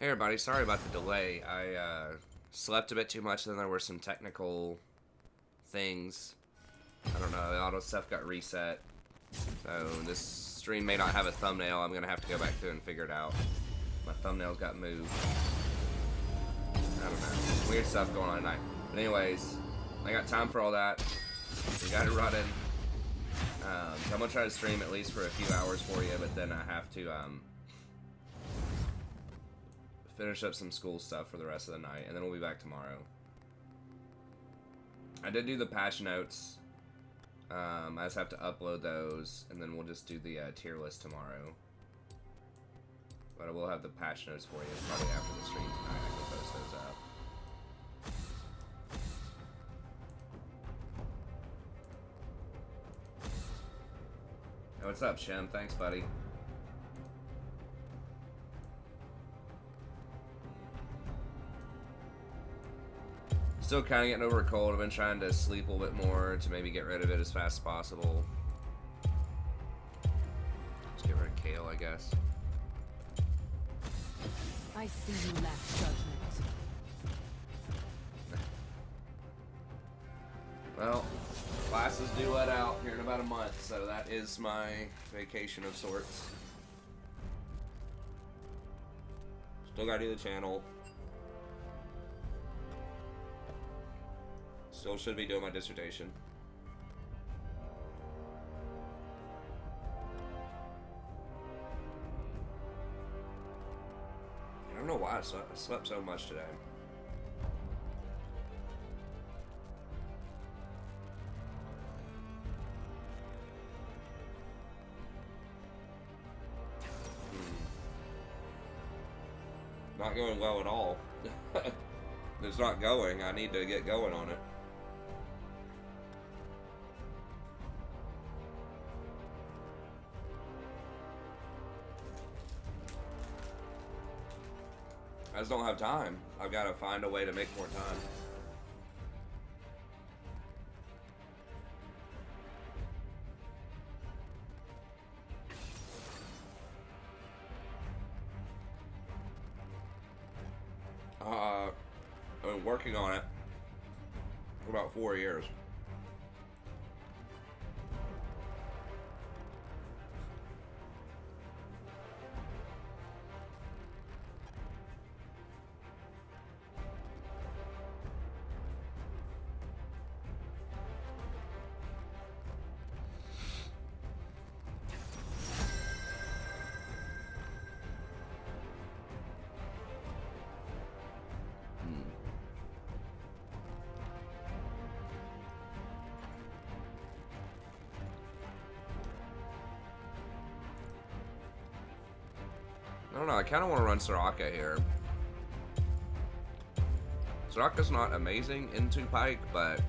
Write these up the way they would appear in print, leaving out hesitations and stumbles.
Hey everybody, sorry about the delay. I slept a bit too much, then there were some technical things. I don't know, the auto stuff got reset. So this stream may not have a thumbnail. I'm going to have to go back through and figure it out. My thumbnails got moved. I don't know. Weird stuff going on tonight. But anyways, I got time for all that. We got it running. So I'm going to try to stream at least for a few hours for you, but then I have to finish up some school stuff for the rest of the night, and then we'll be back tomorrow. I did do the patch notes. I just have to upload those, and then we'll just do the tier list tomorrow. But I will have the patch notes for you probably after the stream tonight. I can post those up. Hey, what's up, Shem? Thanks, buddy. Still kind of getting over a cold. I've been trying to sleep a little bit more to maybe get rid of it as fast as possible. Just get rid of kale, I guess. I see you lack judgment. Well, classes do let out here in about a month, so that is my vacation of sorts. Still gotta do the channel. Still should be doing my dissertation. I don't know why I slept so much today. Not going well at all. It's not going. I need to get going on it. I just don't have time. I've got to find a way to make more time. I've been working on it for about 4 years. I don't know, I kind of want to run Soraka here. Soraka's not amazing into Pike, but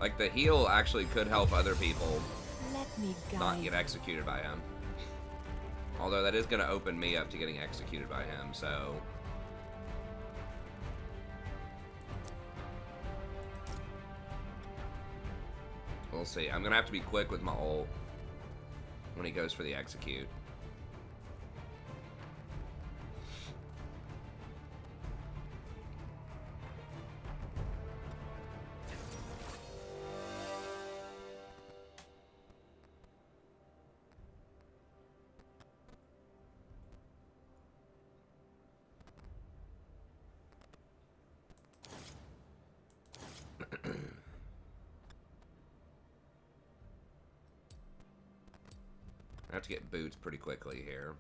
like the heal actually could help other people not get executed by him. Although that is going to open me up to getting executed by him, so... We'll see. I'm going to have to be quick with my ult when he goes for the execute. I have to get boots pretty quickly here.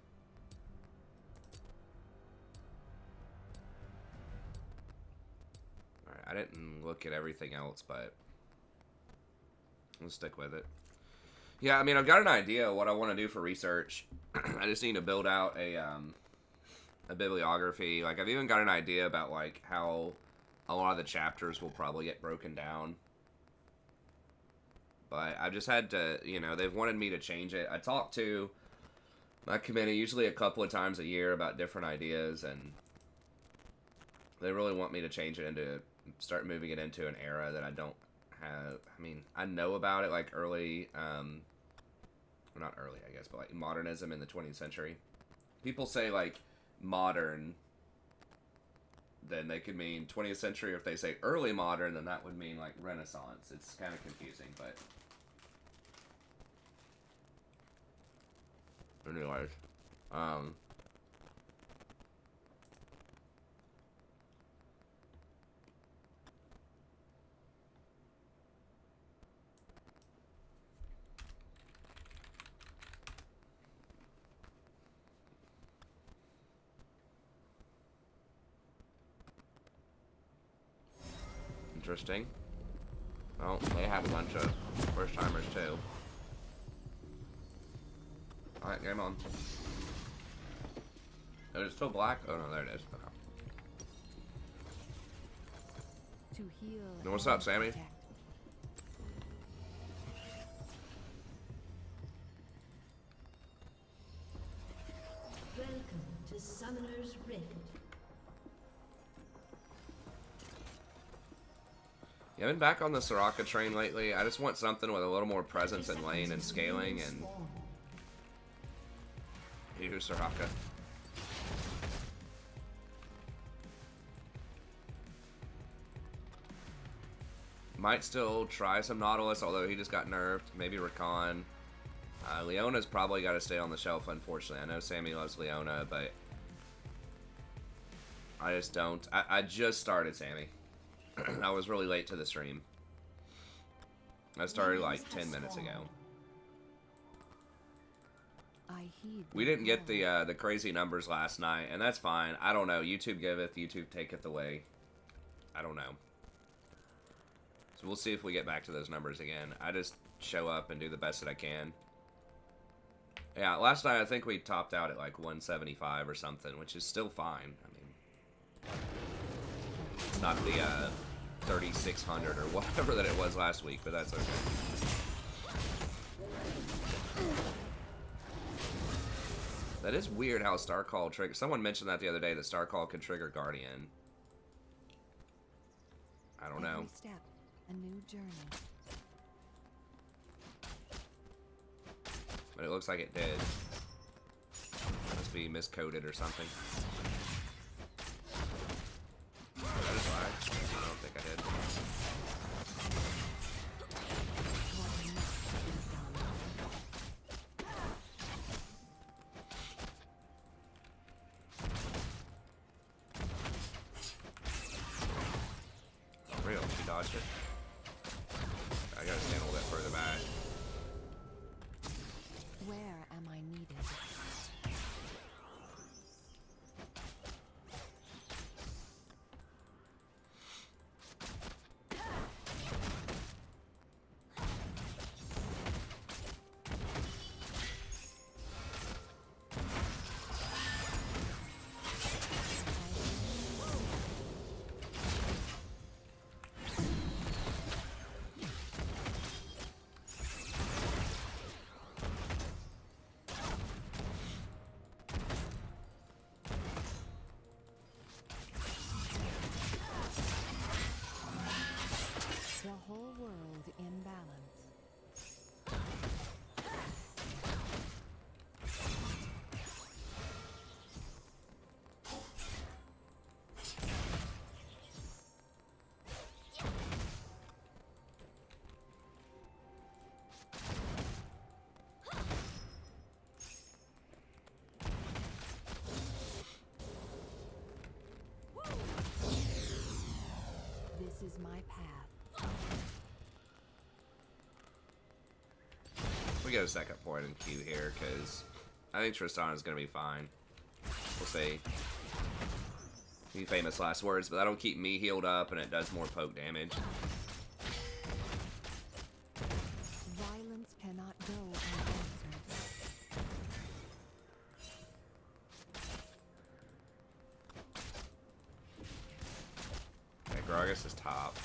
Alright, I didn't look at everything else, but we'll stick with it. Yeah, I mean, I've got an idea of what I want to do for research. I just need to build out a bibliography. Like, I've even got an idea about, like, how a lot of the chapters will probably get broken down. But I've just had to, you know, they've wanted me to change it. I talk to my committee usually a couple of times a year about different ideas, and they really want me to change it into, start moving it into an era that I don't have. I mean, I know about it, like early, well, not early, I guess, but like modernism in the 20th century. people say like modern, then they could mean 20th century. Or if they say early modern, then that would mean like Renaissance. It's kind of confusing, but anyways, interesting. Well, they have a bunch of first timers too. Alright, game on. Oh, it's still black? Oh no, there it is. Okay. To heal. No, what's up, Sammy? Protect. Welcome to Summoner's Rift. Yeah, I've been back on the Soraka train lately. I just want something with a little more presence in lane and scaling, and here's Soraka. Might still try some Nautilus, although he just got nerfed. Maybe Rakan. Leona's probably got to stay on the shelf, unfortunately. I know Sammy loves Leona, but I just don't. I just started Sammy. I was really late to the stream. I started like 10 minutes ago. I heed We their didn't get call. the crazy numbers last night, and that's fine. I don't know. YouTube giveth, YouTube taketh away. I don't know. So we'll see if we get back to those numbers again. I just show up and do the best that I can. Yeah, last night I think we topped out at like 175 or something, which is still fine. I mean, it's not the 3,600 or whatever that it was last week, but that's okay. That is weird how Star Call triggers. Someone mentioned that the other day, that Star Call could trigger Guardian. I don't know. Every step, a new journey. But it looks like it did. Must be miscoded or something. Did I just lie? I don't think I did. Real, she dodged it. I gotta stand a little bit further back. Where am I needed? The whole world in balance. This is my path. We get a second point in queue here, because I think Tristan is going to be fine. We'll see. Few famous last words, but that'll keep me healed up, and it does more poke damage. Violence cannot go unanswered. Okay, Gragas is top.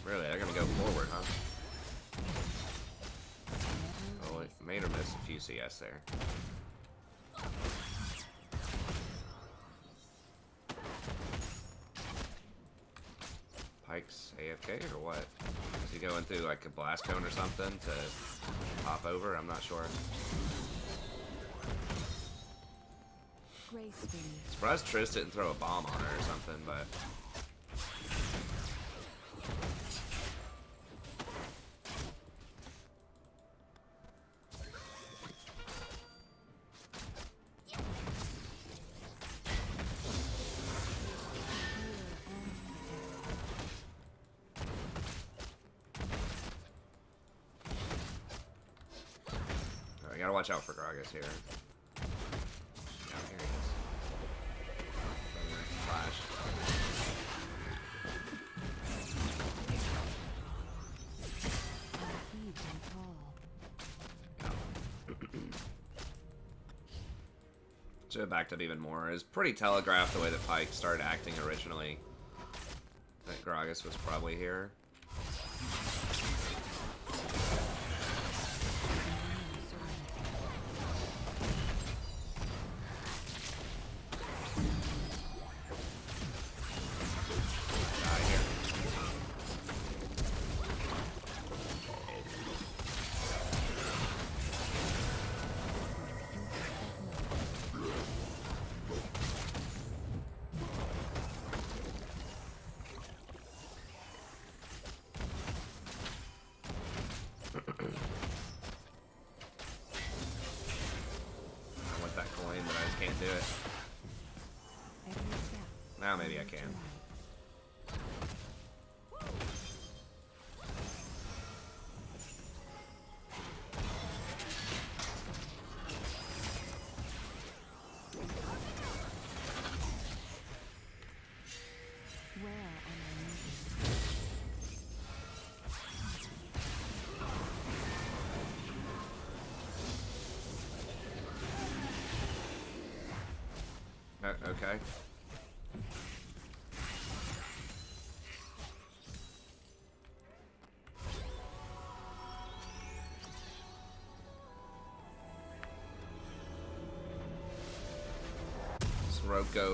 Really, they're going to go forward, huh? Oh, it made her miss a few CS there. Pike's AFK or what? Is he going through like a blast cone or something to pop over. I'm not sure. Gracefully. Surprised Triss didn't throw a bomb on her or something, but. I gotta watch out for Gragas here. Yeah, here he is. Flash. Heed their call. Should have backed up even more. It was pretty telegraphed the way that Pyke started acting originally. That Gragas was probably here. Do it. Now maybe I can. Where am I moving? Okay. Soraka.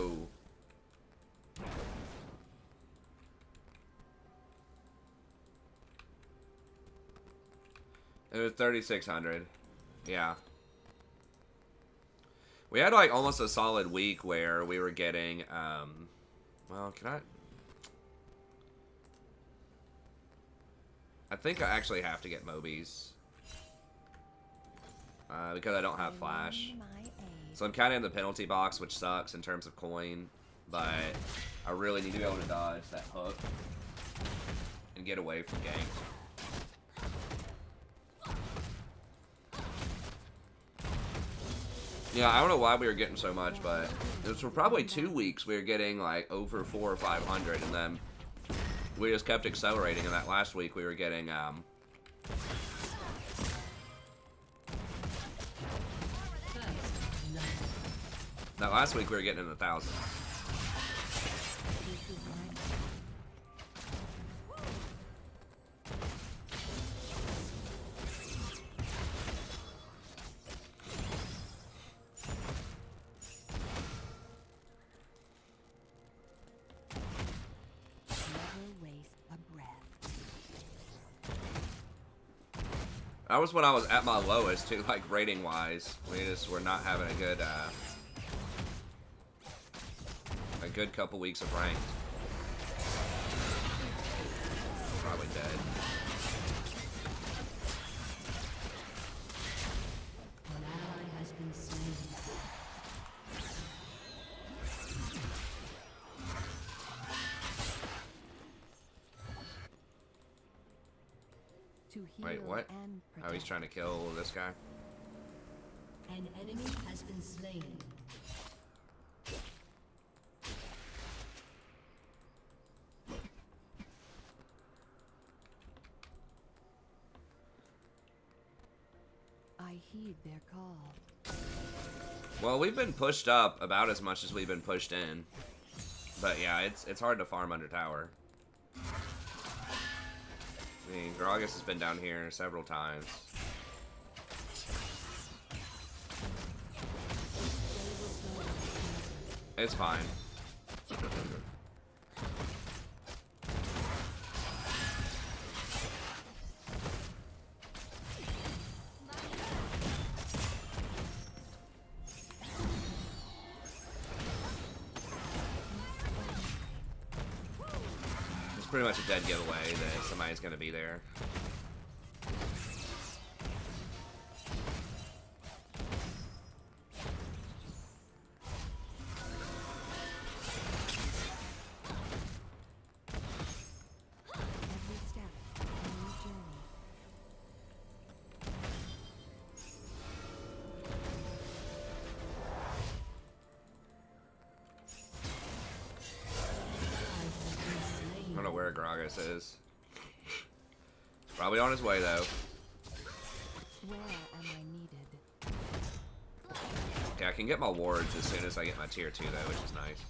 It was 3,600. Yeah. We had like almost a solid week where we were getting, well, I think I actually have to get Mobies. Because I don't have Flash. So I'm kind of in the penalty box, which sucks in terms of coin. But I really need to be able to dodge that hook and get away from ganks. Yeah, I don't know why we were getting so much, but it was for probably 2 weeks we were getting like over 400 or 500, and then we just kept accelerating. And that last week we were getting that last week we were getting in the thousands. That was when I was at my lowest too, like rating wise. We just were not having a good couple weeks of ranked. Probably dead. An ally has been slain. Wait, what? Oh, he's trying to kill this guy? An enemy has been slain. I heed their call. Well, we've been pushed up about as much as we've been pushed in. But yeah, it's hard to farm under tower. I mean, Gragas has been down here several times. It's fine. It's pretty much a dead giveaway that somebody's gonna be there. Every step, a new journey. I don't know where Gragas is. He's probably on his way though. Where am I needed? Okay, I can get my wards as soon as I get my tier 2 though, which is nice.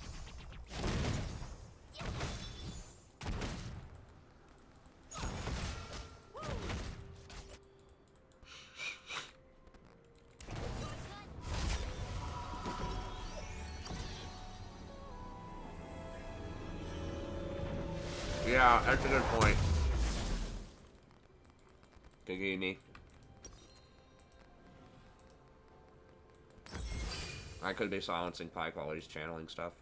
Yeah, that's a good point. Gagini. I could be silencing Pike while he's channeling stuff.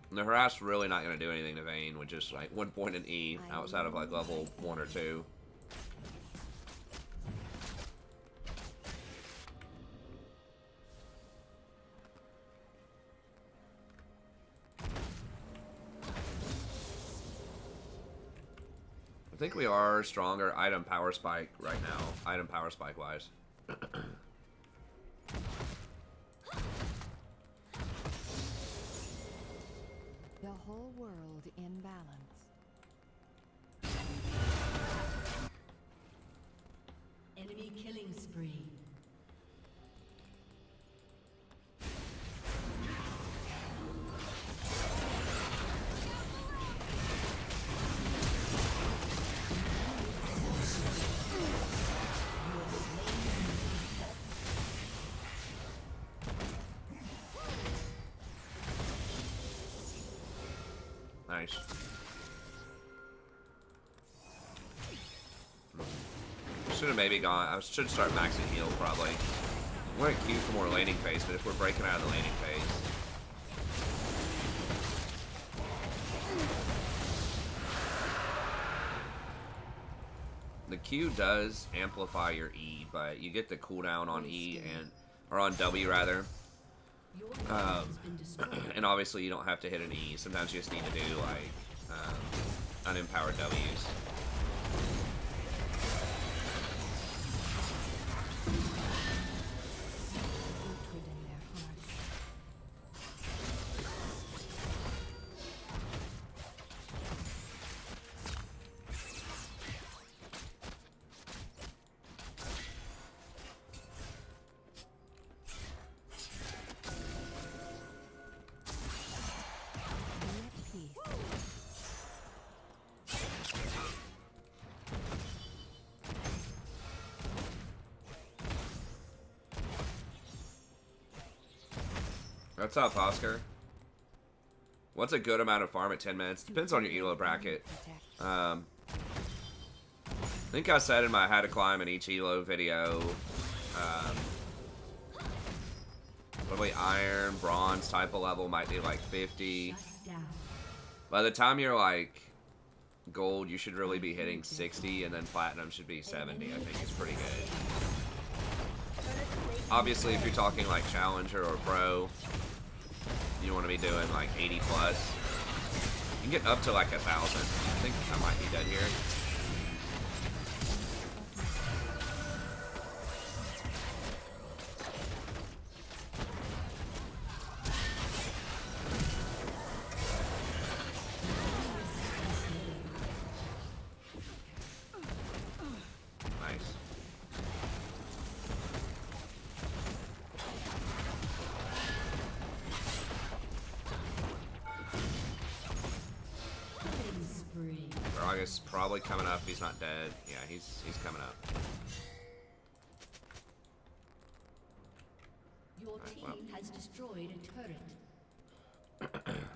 And the harass really not going to do anything to Vayne with just like 1 point in E outside of like level 1 or 2. I think we are stronger item power spike right now, item power spike wise. The whole world in balance. Enemy killing spree. Nice. Should have maybe gone. I should start maxing heal probably. I'm going to queue for more laning phase, but if we're breaking out of the laning phase. The Q does amplify your E, but you get the cooldown on E or on W rather. And obviously you don't have to hit an E. Sometimes you just need to do like unempowered W's. Hatred in their hearts. Be at peace. What's up, Oscar? What's a good amount of farm at 10 minutes? Depends on your elo bracket. I think I said in my how to climb in each elo video, probably iron, bronze type of level might be like 50. By the time you're like gold, you should really be hitting 60, and then platinum should be 70. I think it's pretty good. Obviously, if you're talking like challenger or pro, you want to be doing like 80 plus. You can get up to like 1,000. I think I might be dead here. Nice. Killing spree. Gragas probably coming up. He's not dead. Yeah, he's coming up. Your team has destroyed a turret.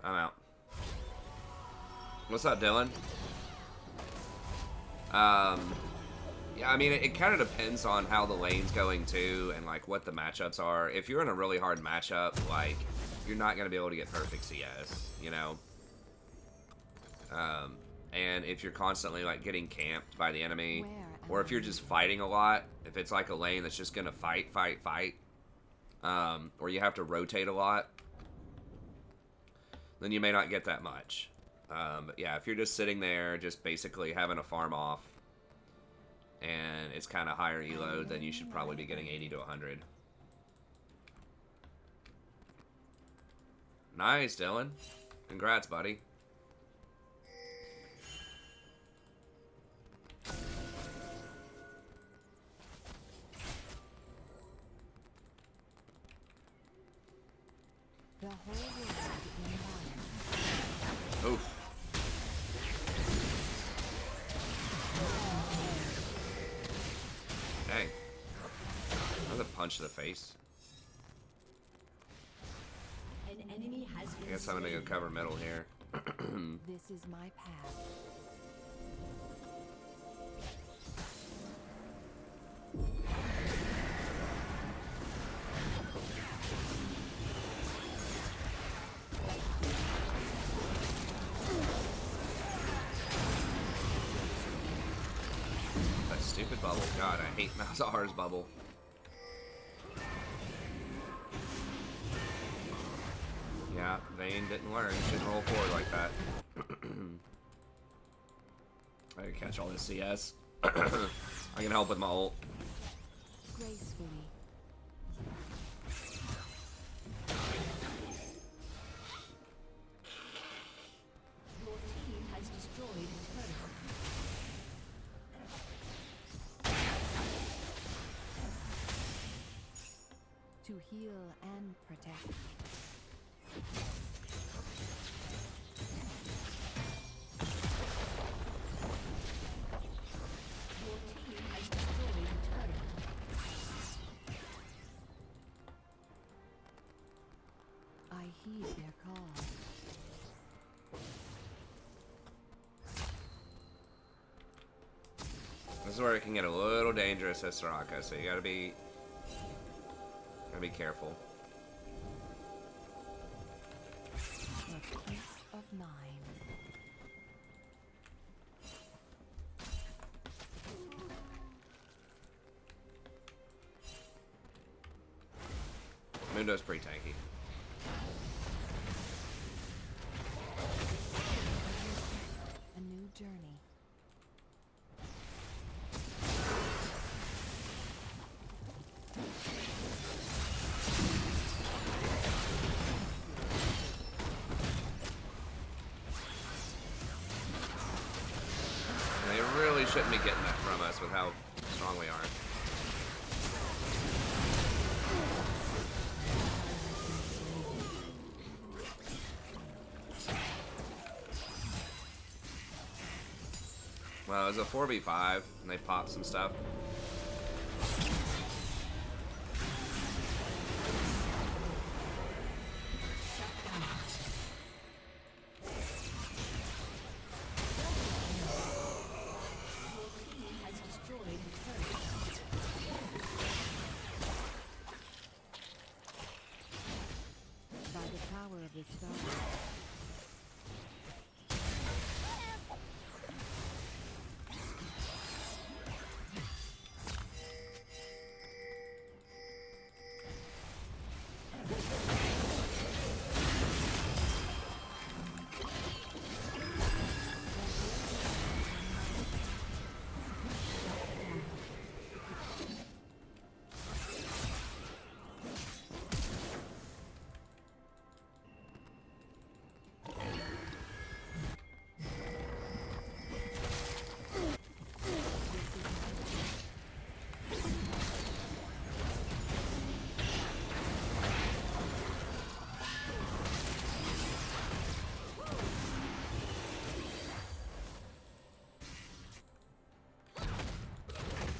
I'm out. What's up, Dylan? Yeah, I mean, it kind of depends on how the lane's going too, and like what the matchups are. If you're in a really hard matchup, like you're not gonna be able to get perfect CS, you know. And if you're constantly like getting camped by the enemy, or if you're just fighting a lot, if it's like a lane that's just gonna fight, or you have to rotate a lot, then you may not get that much. But yeah, if you're just sitting there, just basically having a farm off, and it's kind of higher elo, then you should probably be getting 80 to 100. Nice, Dylan. Congrats, buddy. The whole world in balance. Oof. Dang. Another punch to the face. An enemy has I been guess I'm gonna go slain. cover middle here. This is my path. That stupid bubble. God, I hate Malzahar's bubble. Yeah, Vayne didn't learn. Shouldn't roll forward like that. I can catch all this CS. I can help with my ult. Gracefully. Your team has destroyed a turret. To heal and protect. Your team has destroyed a turret. I heed their call. This is where it can get a little dangerous at Soraka, so you gotta be careful. A peace of mind. Mundo's pretty tanky. A new journey. They really shouldn't be getting that from us with how strong we are. Well, it was a 4v5, and they popped some stuff. Has destroyed a turret. By the power of the stars.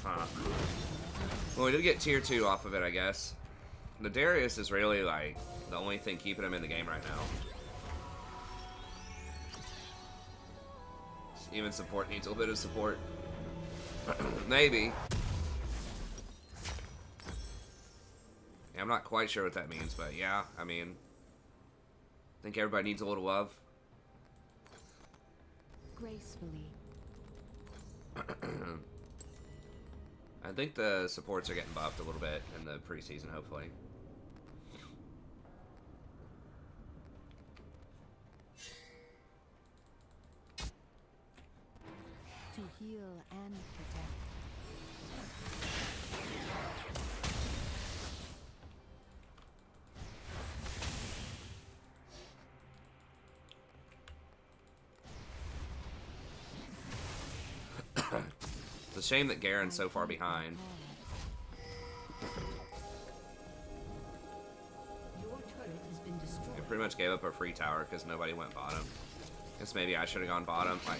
Huh. Well, we did get tier 2 off of it, I guess. The Darius is really, like, the only thing keeping him in the game right now. Even support needs a little bit of support. Maybe. Yeah, I'm not quite sure what that means, but yeah, I mean, I think everybody needs a little love. Gracefully. I think the supports are getting buffed a little bit in the preseason, hopefully. To heal and protect. It's a shame that Garen's so far behind. Your turret has been destroyed. I pretty much gave up a free tower because nobody went bottom. Guess maybe I should have gone bottom. Like,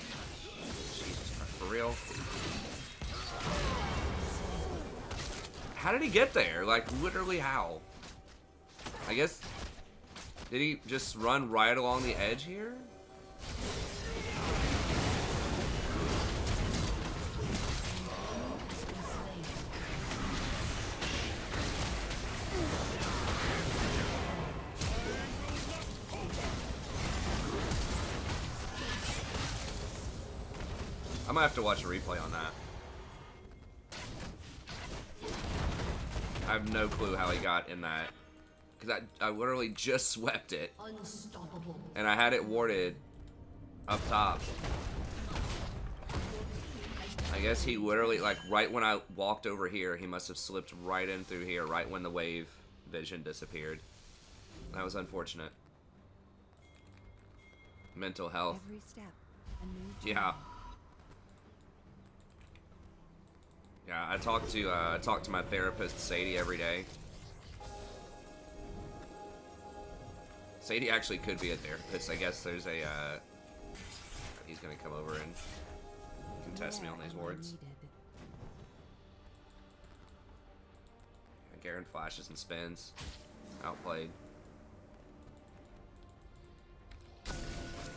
Jesus Christ, for real? How did he get there? Like, literally how? I guess, did he just run right along the edge here? I'm gonna have to watch a replay on that. I have no clue how he got in that. Because I literally just swept it. Unstoppable. And I had it warded up top. I guess he literally, like, right when I walked over here, he must have slipped right in through here, right when the wave vision disappeared. That was unfortunate. Mental health. Every step, a new Yeah. journey. Yeah, I talk to my therapist Sadie every day. Sadie actually could be a therapist. I guess there's a he's gonna come over and contest me on these wards. Garen flashes and spins. Outplayed.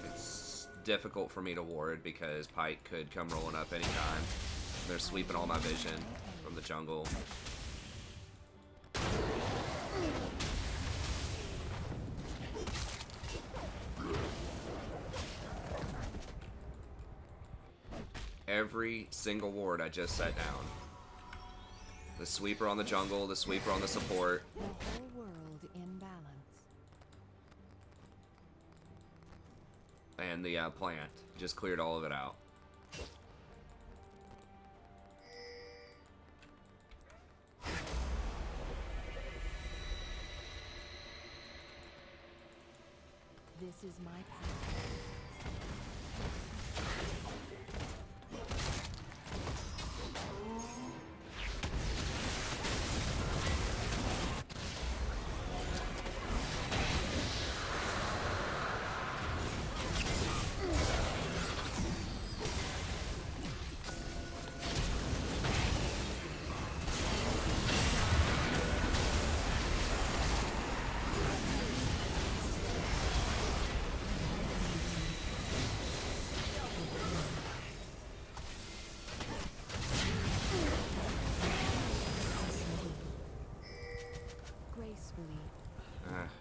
It's difficult for me to ward because Pike could come rolling up anytime. They're sweeping all my vision from the jungle. Every single ward I just set down. The sweeper on the jungle, the sweeper on the support. The whole world in balance. And the plant. Just cleared all of it out. This is my path.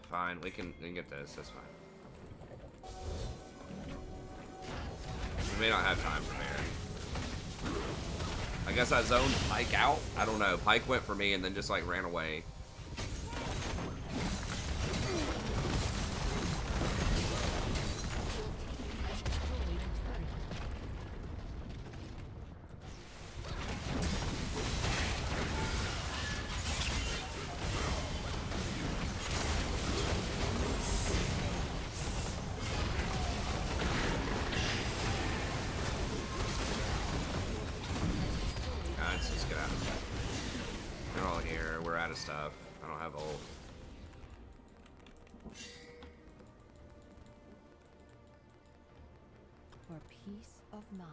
Fine, we can get this. That's fine. We may not have time for there. I guess I zoned Pike out. I don't know. Pike went for me and then just like ran away. Stuff. I don't have ult. For peace of mind.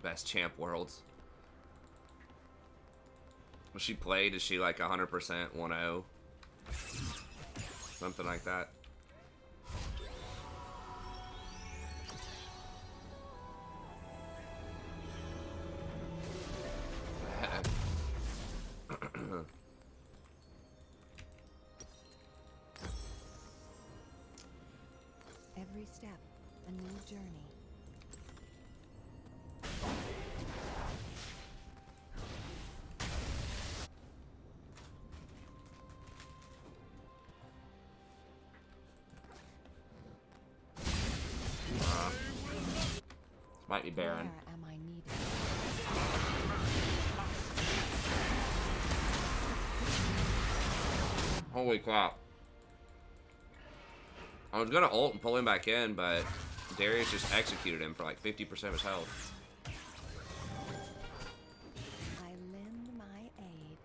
Best champ worlds. Was she played? Is she like 100% 1-0? Something like that. step, a new journey. This might be barren. Where am I needed? Holy crap. I was gonna ult and pull him back in, but Darius just executed him for like 50% of his health. I lend my aid.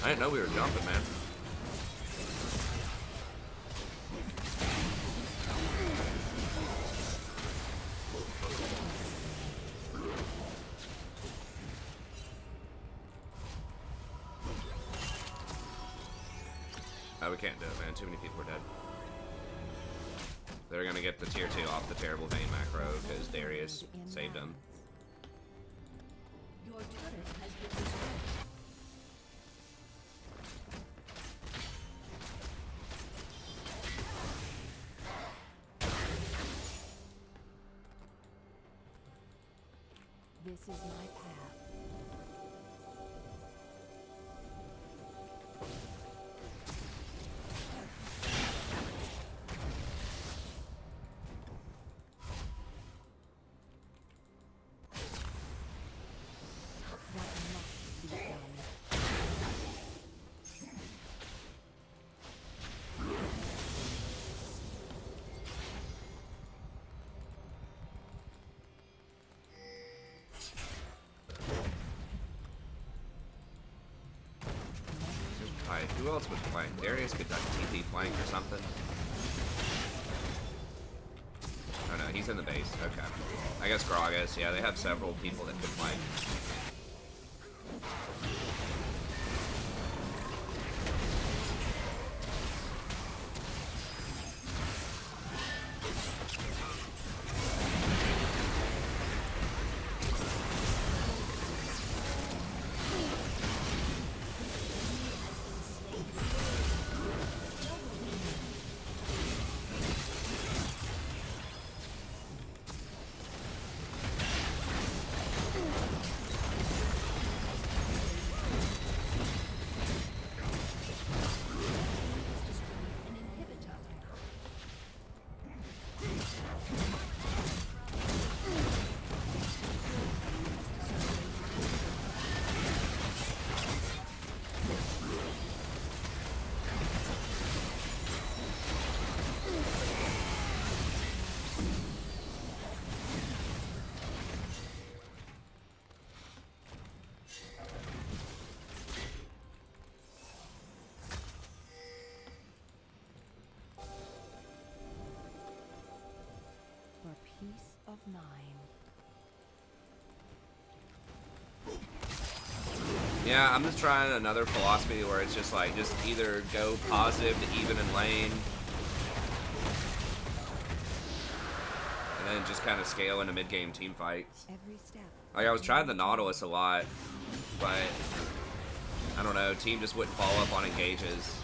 I didn't know we were jumping, man. Oh, we can't do it, man. Too many people are dead. They're gonna get the tier 2 off the terrible vein macro because Darius saved him. Your turret has been destroyed. This is my path. What must be done? Alright, who else was flank? Darius could like TP flank or something. Oh no, he's in the base. Okay. I guess Gragas. Yeah, they have several people that could flank. An inhibitor. For peace of mind. Yeah, I'm just trying another philosophy where it's just like, just either go positive to even in lane, and then just kind of scale into mid-game team fights. Every step. Like, I was trying the Nautilus a lot, but I don't know, team just wouldn't follow up on engages.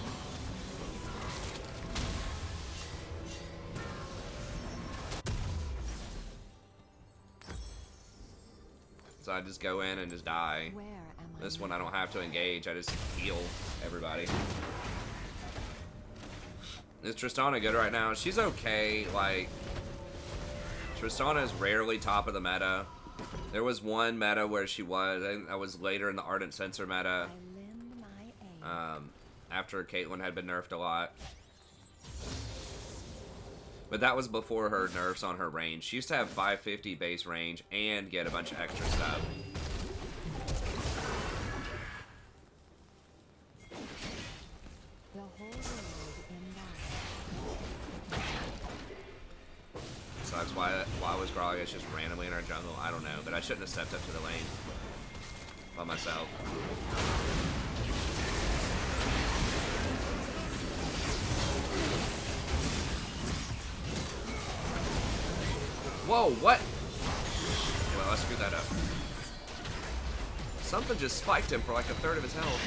So I just go in and just die. Where am I? This one I don't have to engage, I just heal everybody. Is Tristana good right now? She's okay, like... Tristana is rarely top of the meta. There was one meta where she was, I think that was later in the Ardent Sensor meta. I lend my aid. After Caitlyn had been nerfed a lot. But that was before her nerfs on her range. She used to have 550 base range and get a bunch of extra stuff. The whole world in battle. So that's why was Gragas just randomly in our jungle? I don't know, but I shouldn't have stepped up to the lane by myself. Whoa, what? Well, I screwed that up. Something just spiked him for like a third of his health.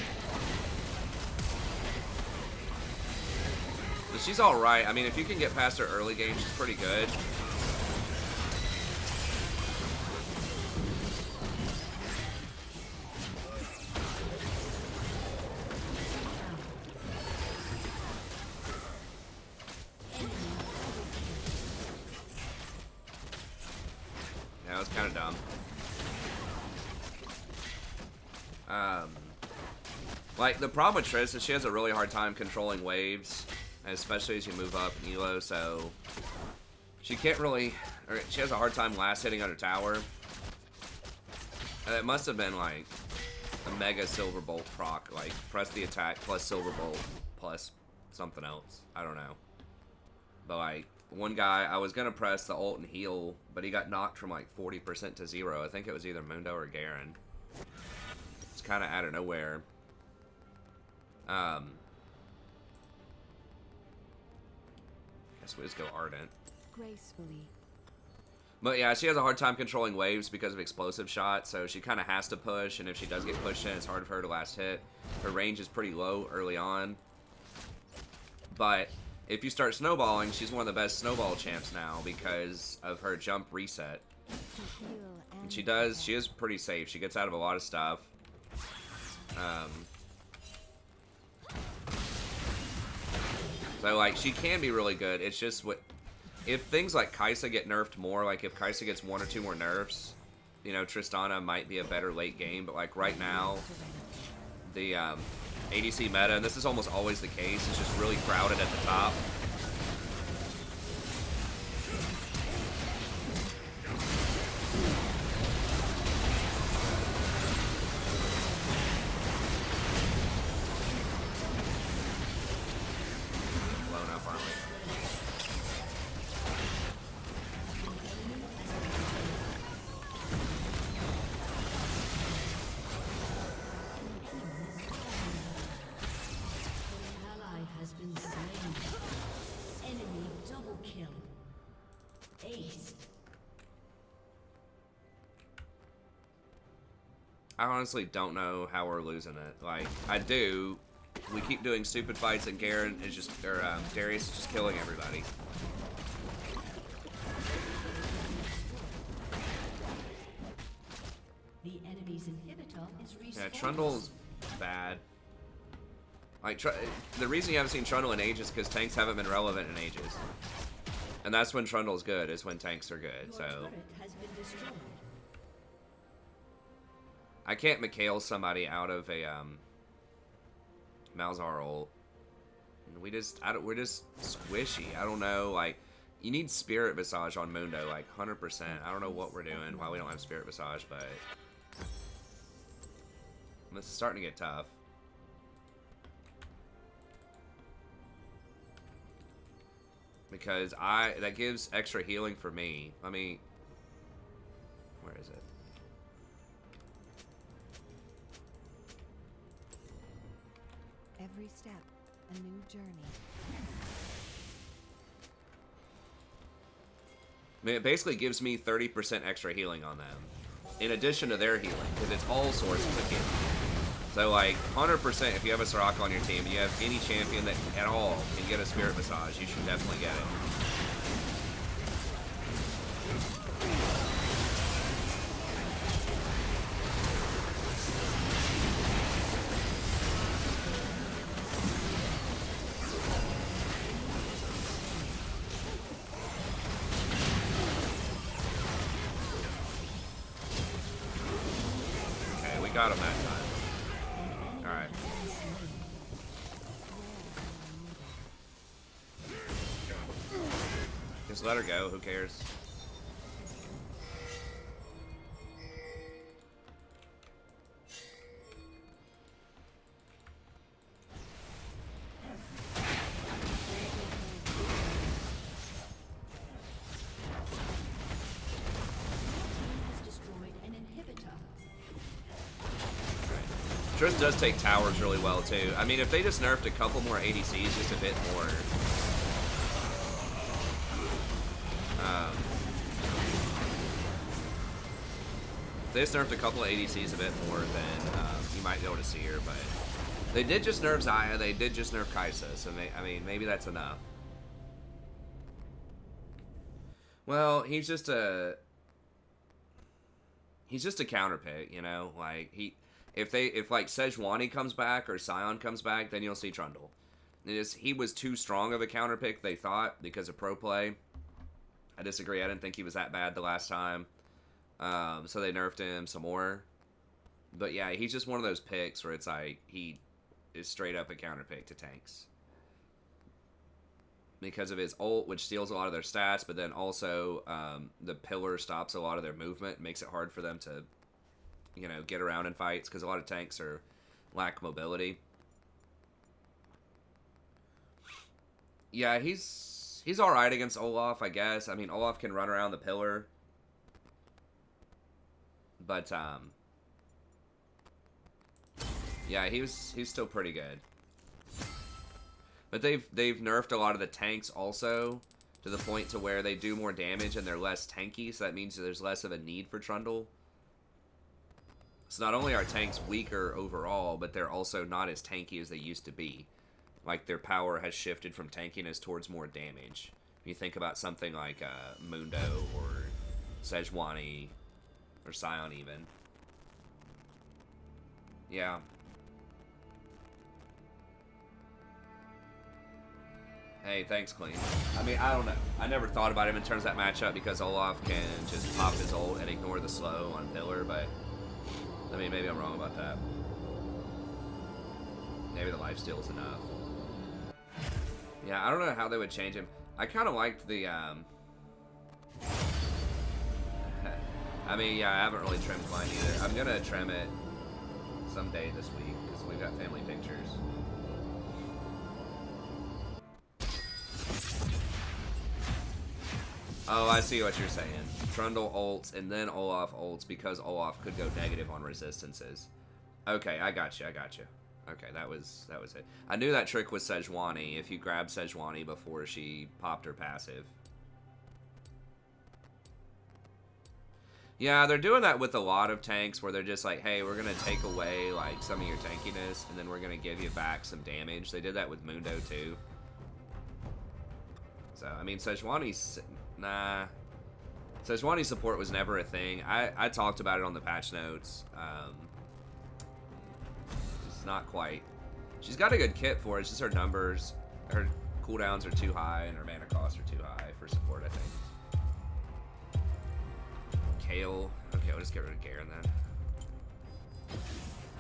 But she's alright. I mean, if you can get past her early game, she's pretty good. Yeah, it was kind of dumb. Like, the problem with Triss is she has a really hard time controlling waves, especially as you move up in Elo, so she can't really, or she has a hard time last hitting on her tower. And it must have been like a mega Silver Bolt proc, like press the attack plus Silver Bolt plus something else. I don't know. But like, one guy, I was gonna press the ult and heal, but he got knocked from like 40% to 0. I think it was either Mundo or Garen. It's kind of out of nowhere. Guess we just go Ardent. Gracefully. But yeah, she has a hard time controlling waves because of explosive shots, so she kind of has to push, and if she does get pushed in, it's hard for her to last hit. Her range is pretty low early on. But if you start snowballing, she's one of the best snowball champs now because of her jump reset. And she is pretty safe. She gets out of a lot of stuff. So, like, she can be really good. It's just if things like Kai'Sa get nerfed more, like if Kai'Sa gets 1 or 2 more nerfs, you know, Tristana might be a better late game. But, like, right now, the ADC meta, and this is almost always the case, is just really crowded at the top. I honestly don't know how we're losing it. Like, I do. We keep doing stupid fights, and Garen is just, or Darius is just killing everybody. The enemy's inhibitor is respawned. Yeah, Trundle's bad. Like, the reason you haven't seen Trundle in ages is because tanks haven't been relevant in ages. And that's when Trundle's good, is when tanks are good, so. Has been destroyed. I can't Mikhail somebody out of a Malzahar ult. We're just squishy. I don't know. Like, you need Spirit Visage on Mundo, like 100%. I don't know what we're doing, why we don't have Spirit Visage, but this is starting to get tough. Because that gives extra healing for me. Let me, where is it? Every step, a new journey. I mean, it basically gives me 30% extra healing on them, in addition to their healing, because it's all sources of healing. So, like, 100%, if you have a Soraka on your team, and you have any champion that at all can get a Spirit Visage, you should definitely get it. Got him that time. Alright. Just let her go, who cares? Triss does take towers really well, too. I mean, if they just nerfed a couple more ADCs just a bit more. They just nerfed a couple of ADCs a bit more than you might be able to see here, but they did just nerf Xayah, they did just nerf Kai'Sa, so I mean, maybe that's enough. Well, he's just a counter pick, you know? Like, if like Sejuani comes back or Sion comes back, then you'll see Trundle. He was too strong of a counter pick, they thought, because of pro play. I disagree. I didn't think he was that bad the last time. So they nerfed him some more. But yeah, he's just one of those picks where it's like he is straight up a counter pick to tanks. Because of his ult, which steals a lot of their stats, but then also the pillar stops a lot of their movement, makes it hard for them to, you know, get around in fights, because a lot of tanks lack mobility. Yeah, he's alright against Olaf, I guess. I mean, Olaf can run around the pillar. But, yeah, he's still pretty good. But they've nerfed a lot of the tanks also, to the point to where they do more damage and they're less tanky, so that means there's less of a need for Trundle. So not only are tanks weaker overall, but they're also not as tanky as they used to be. Like, their power has shifted from tankiness towards more damage. When you think about something like Mundo or Sejuani or Sion even. Yeah. Hey, thanks, Clean. I mean, I don't know. I never thought about him in terms of that matchup because Olaf can just pop his ult and ignore the slow on pillar, but I mean, maybe I'm wrong about that. Maybe the lifesteal is enough. Yeah, I don't know how they would change him. I kind of liked the, I mean, yeah, I haven't really trimmed mine either. I'm gonna trim it someday this week because we've got family pictures. Oh, I see what you're saying. Trundle ults and then Olaf ults because Olaf could go negative on resistances. Okay, I got you. Okay, that was it. I knew that trick was Sejuani, if you grab Sejuani before she popped her passive. Yeah, they're doing that with a lot of tanks where they're just like, hey, we're going to take away like some of your tankiness and then we're going to give you back some damage. They did that with Mundo too. So, I mean, Sejuani's... Nah. Sejuani support was never a thing. I talked about it on the patch notes. It's not quite. She's got a good kit for it. It's just her numbers. Her cooldowns are too high and her mana costs are too high for support, I think. Kale. Okay, I'll just get rid of Garen then.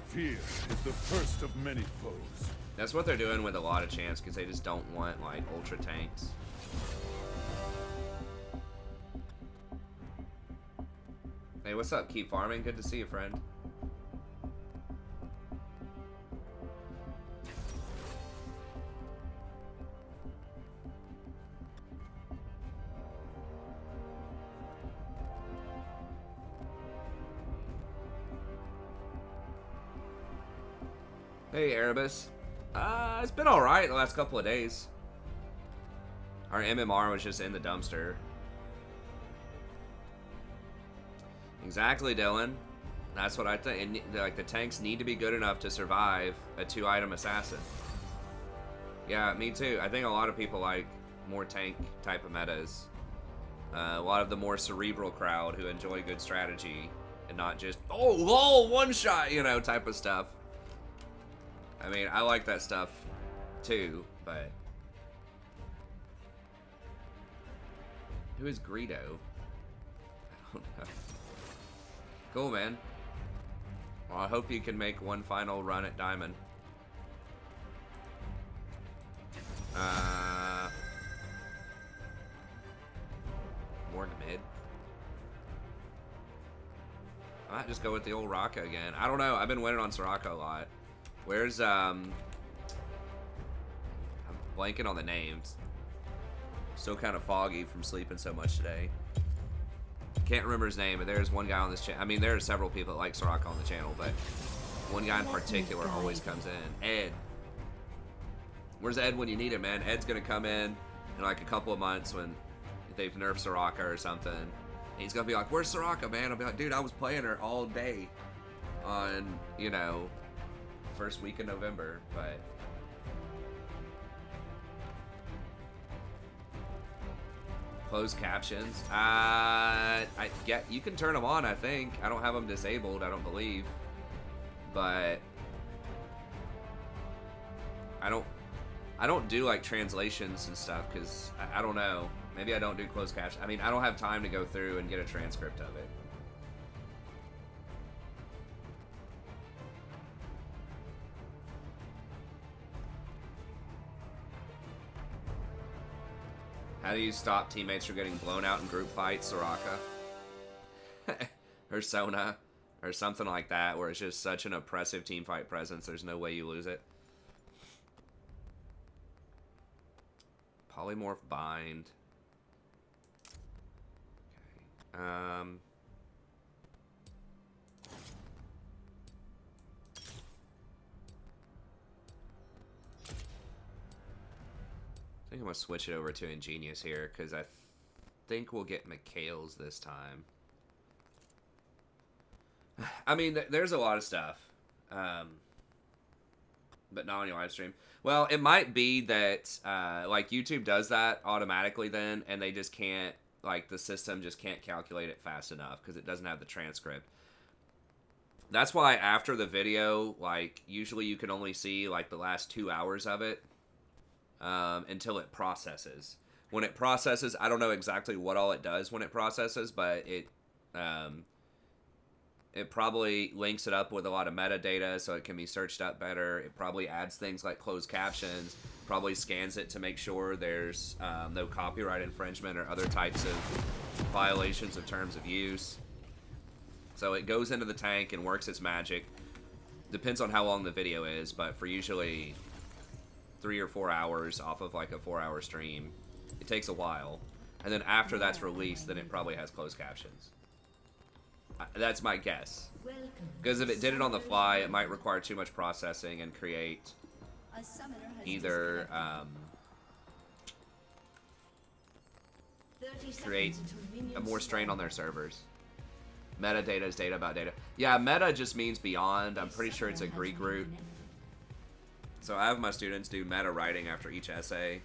Fear is the first of many foes. That's what they're doing with a lot of champs because they just don't want, like, ultra tanks. Hey, what's up? Keep farming. Good to see you, friend. Hey, Erebus. It's been alright the last couple of days. Our MMR was just in the dumpster. Exactly, Dylan. That's what I think. Like, the tanks need to be good enough to survive a 2-item assassin. Yeah, me too. I think a lot of people like more tank type of metas. A lot of the more cerebral crowd who enjoy good strategy and not just, oh, lol, one shot, you know, type of stuff. I mean, I like that stuff too, but... Who is Greedo? I don't know. Cool, man. Well, I hope you can make one final run at Diamond. Morg mid. I might just go with the old Raka again. I don't know. I've been winning on Soraka a lot. Where's, I'm blanking on the names. Still kind of foggy from sleeping so much today. Can't remember his name, but there's one guy on this channel. I mean, there are several people that like Soraka on the channel, but one guy in particular always comes in. Ed. Where's Ed when you need him, man? Ed's gonna come in like a couple of months when they've nerfed Soraka or something, He's gonna be like, "Where's Soraka, man?" I'll be like, "Dude, I was playing her all day on, you know, first week of November." But closed captions. Yeah, you can turn them on. I think I don't have them disabled. I don't believe, but I don't do like translations and stuff because I don't know. Maybe I don't do closed captions. I mean, I don't have time to go through and get a transcript of it. How do you stop teammates from getting blown out in group fights, Soraka? Persona, or something like that, where it's just such an oppressive team fight presence, there's no way you lose it. Polymorph bind. Okay. I think I'm gonna switch it over to Ingenious here because I think we'll get McHale's this time. I mean, there's a lot of stuff, but not on your live stream. Well, it might be that like YouTube does that automatically then, and they just can't, like the system just can't calculate it fast enough because it doesn't have the transcript. That's why after the video, like usually you can only see like the last 2 hours of it until it processes. When it processes, I don't know exactly what all it does when it processes, but it probably links it up with a lot of metadata so it can be searched up better. It probably adds things like closed captions, probably scans it to make sure there's no copyright infringement or other types of violations of terms of use. So it goes into the tank and works its magic. Depends on how long the video is, but for usually 3 or 4 hours off of like a 4-hour stream, it takes a while. And then after that's released, then it probably has closed captions. That's my guess. Because if it did it on the fly, it might require too much processing and create either create a more strain on their servers. Metadata is data about data. Yeah, meta just means beyond. I'm pretty sure it's a Greek root. So I have my students do meta writing after each essay,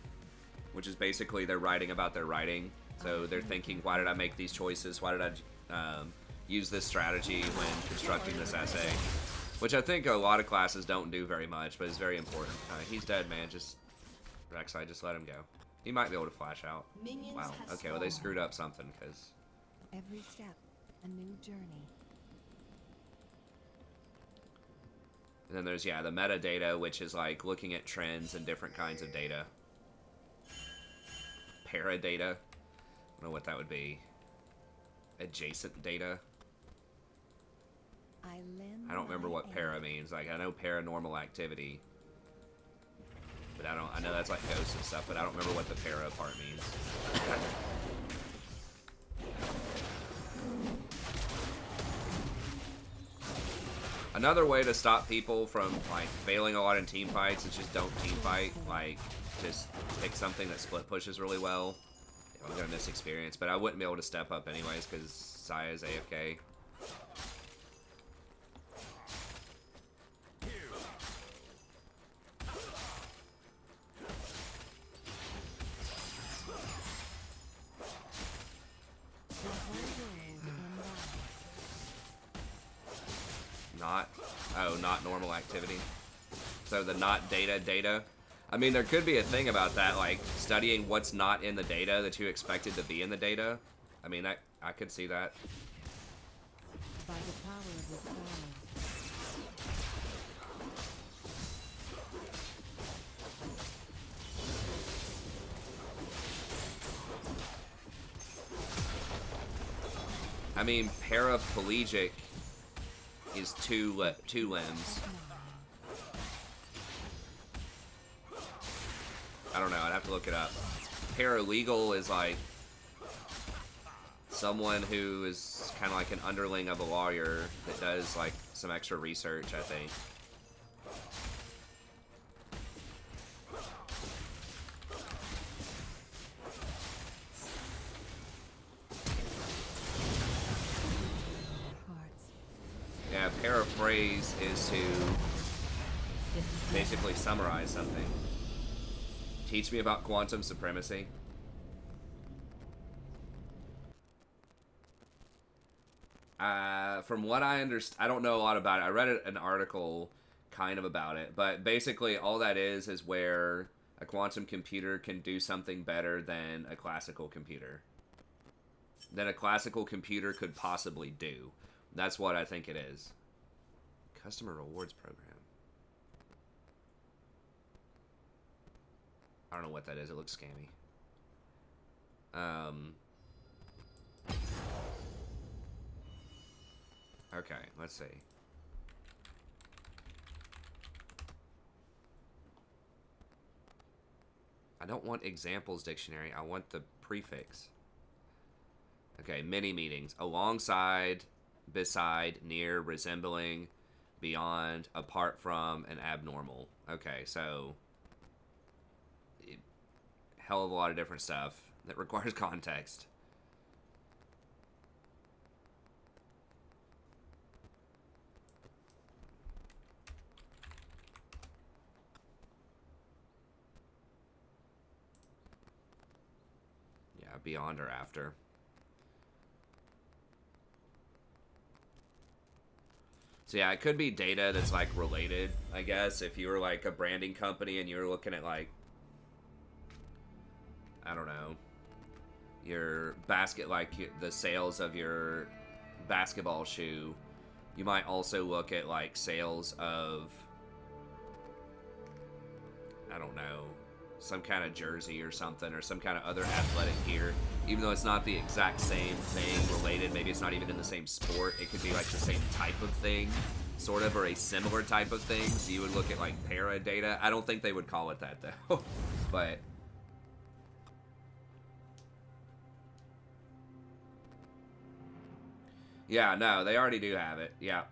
which is basically they're writing about their writing. So they're thinking, why did I make these choices? Why did I use this strategy when constructing this essay? Which I think a lot of classes don't do very much, but it's very important. He's dead, man. Just Rek'Sai, just let him go. He might be able to flash out. Wow. Okay, well they screwed up something because Every step, a new journey. And then there's, yeah, the metadata, which is like looking at trends and different kinds of data. Paradata. I don't know what that would be. Adjacent data. I don't remember what para means. Like, I know paranormal activity. But I know that's like ghosts and stuff, but I don't remember what the para part means. Another way to stop people from like failing a lot in team fights is just don't team fight. Like, just pick something that split pushes really well. I'm gonna miss experience, but I wouldn't be able to step up anyways because Saya is AFK. Not normal activity. So the not data. I mean, there could be a thing about that, like studying what's not in the data that you expected to be in the data. I mean, I could see that. By the power of the cloud. I mean, paraplegic is two limbs. I don't know, I'd have to look it up. Paralegal is like someone who is kind of like an underling of a lawyer that does like some extra research, I think. phrase is to basically summarize something. Teach me about quantum supremacy. From what I understand, I don't know a lot about it. I read an article kind of about it, but basically all that is where a quantum computer can do something better than a classical computer. Than a classical computer could possibly do. That's what I think it is. Customer rewards program. I don't know what that is. It looks scammy. Okay, let's see. I don't want examples dictionary. I want the prefix. Okay, many meanings. Alongside, beside, near, resembling, beyond, apart from, and abnormal. Okay, so hell of a lot of different stuff that requires context. Yeah, beyond or after. So yeah, it could be data that's like related, I guess. If you were like a branding company and you were looking at like, I don't know, your basket, like the sales of your basketball shoe, you might also look at like sales of, I don't know, some kind of jersey or something, or some kind of other athletic gear. Even though it's not the exact same thing related, maybe it's not even in the same sport, it could be like the same type of thing, sort of, or a similar type of thing. So you would look at like para data. I don't think they would call it that though, but yeah, no, they already do have it. Yeah.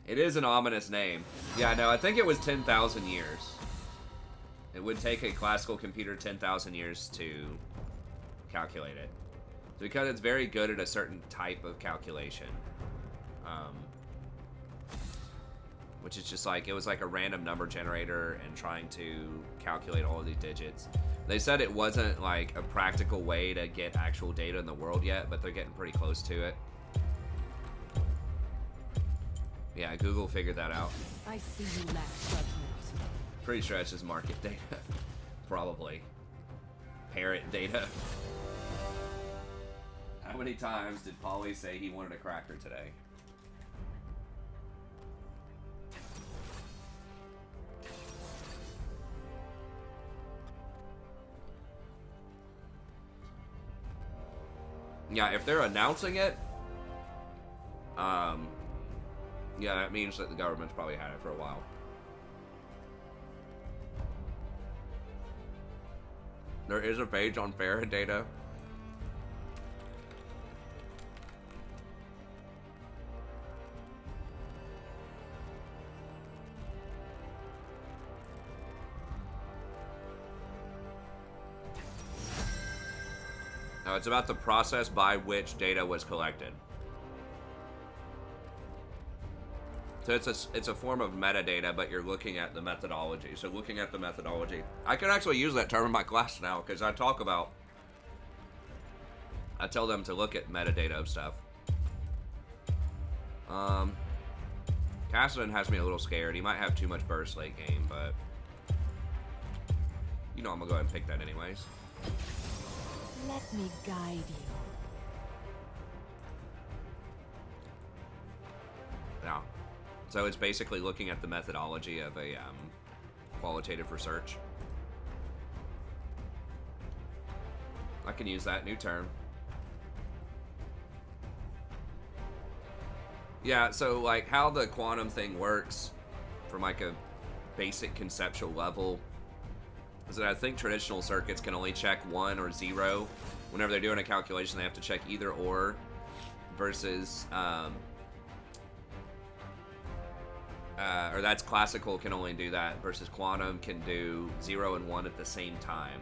It is an ominous name. Yeah, no, I think it was 10,000 years. It would take a classical computer 10,000 years to calculate it. So because it's very good at a certain type of calculation. Which is just like, it was like a random number generator and trying to calculate all of these digits. They said it wasn't like a practical way to get actual data in the world yet, but they're getting pretty close to it. Yeah, Google figured that out. I see you lack judgment. Pretty sure it's just market data. Probably. Parrot data. How many times did Polly say he wanted a cracker today? Yeah, if they're announcing it, yeah, that means that the government's probably had it for a while. There is a page on Farah data. No, it's about the process by which data was collected. So it's a form of metadata, but you're looking at the methodology. So looking at the methodology. I can actually use that term in my class now, because I tell them to look at metadata of stuff. Cassidy has me a little scared. He might have too much burst late game, but you know I'm gonna go ahead and pick that anyways. Let me guide you. Yeah. So it's basically looking at the methodology of a qualitative research. I can use that new term. Yeah, so like how the quantum thing works from like a basic conceptual level is that I think traditional circuits can only check 1 or 0. Whenever they're doing a calculation, they have to check either or, versus or that's classical can only do that, versus quantum can do 0 and 1 at the same time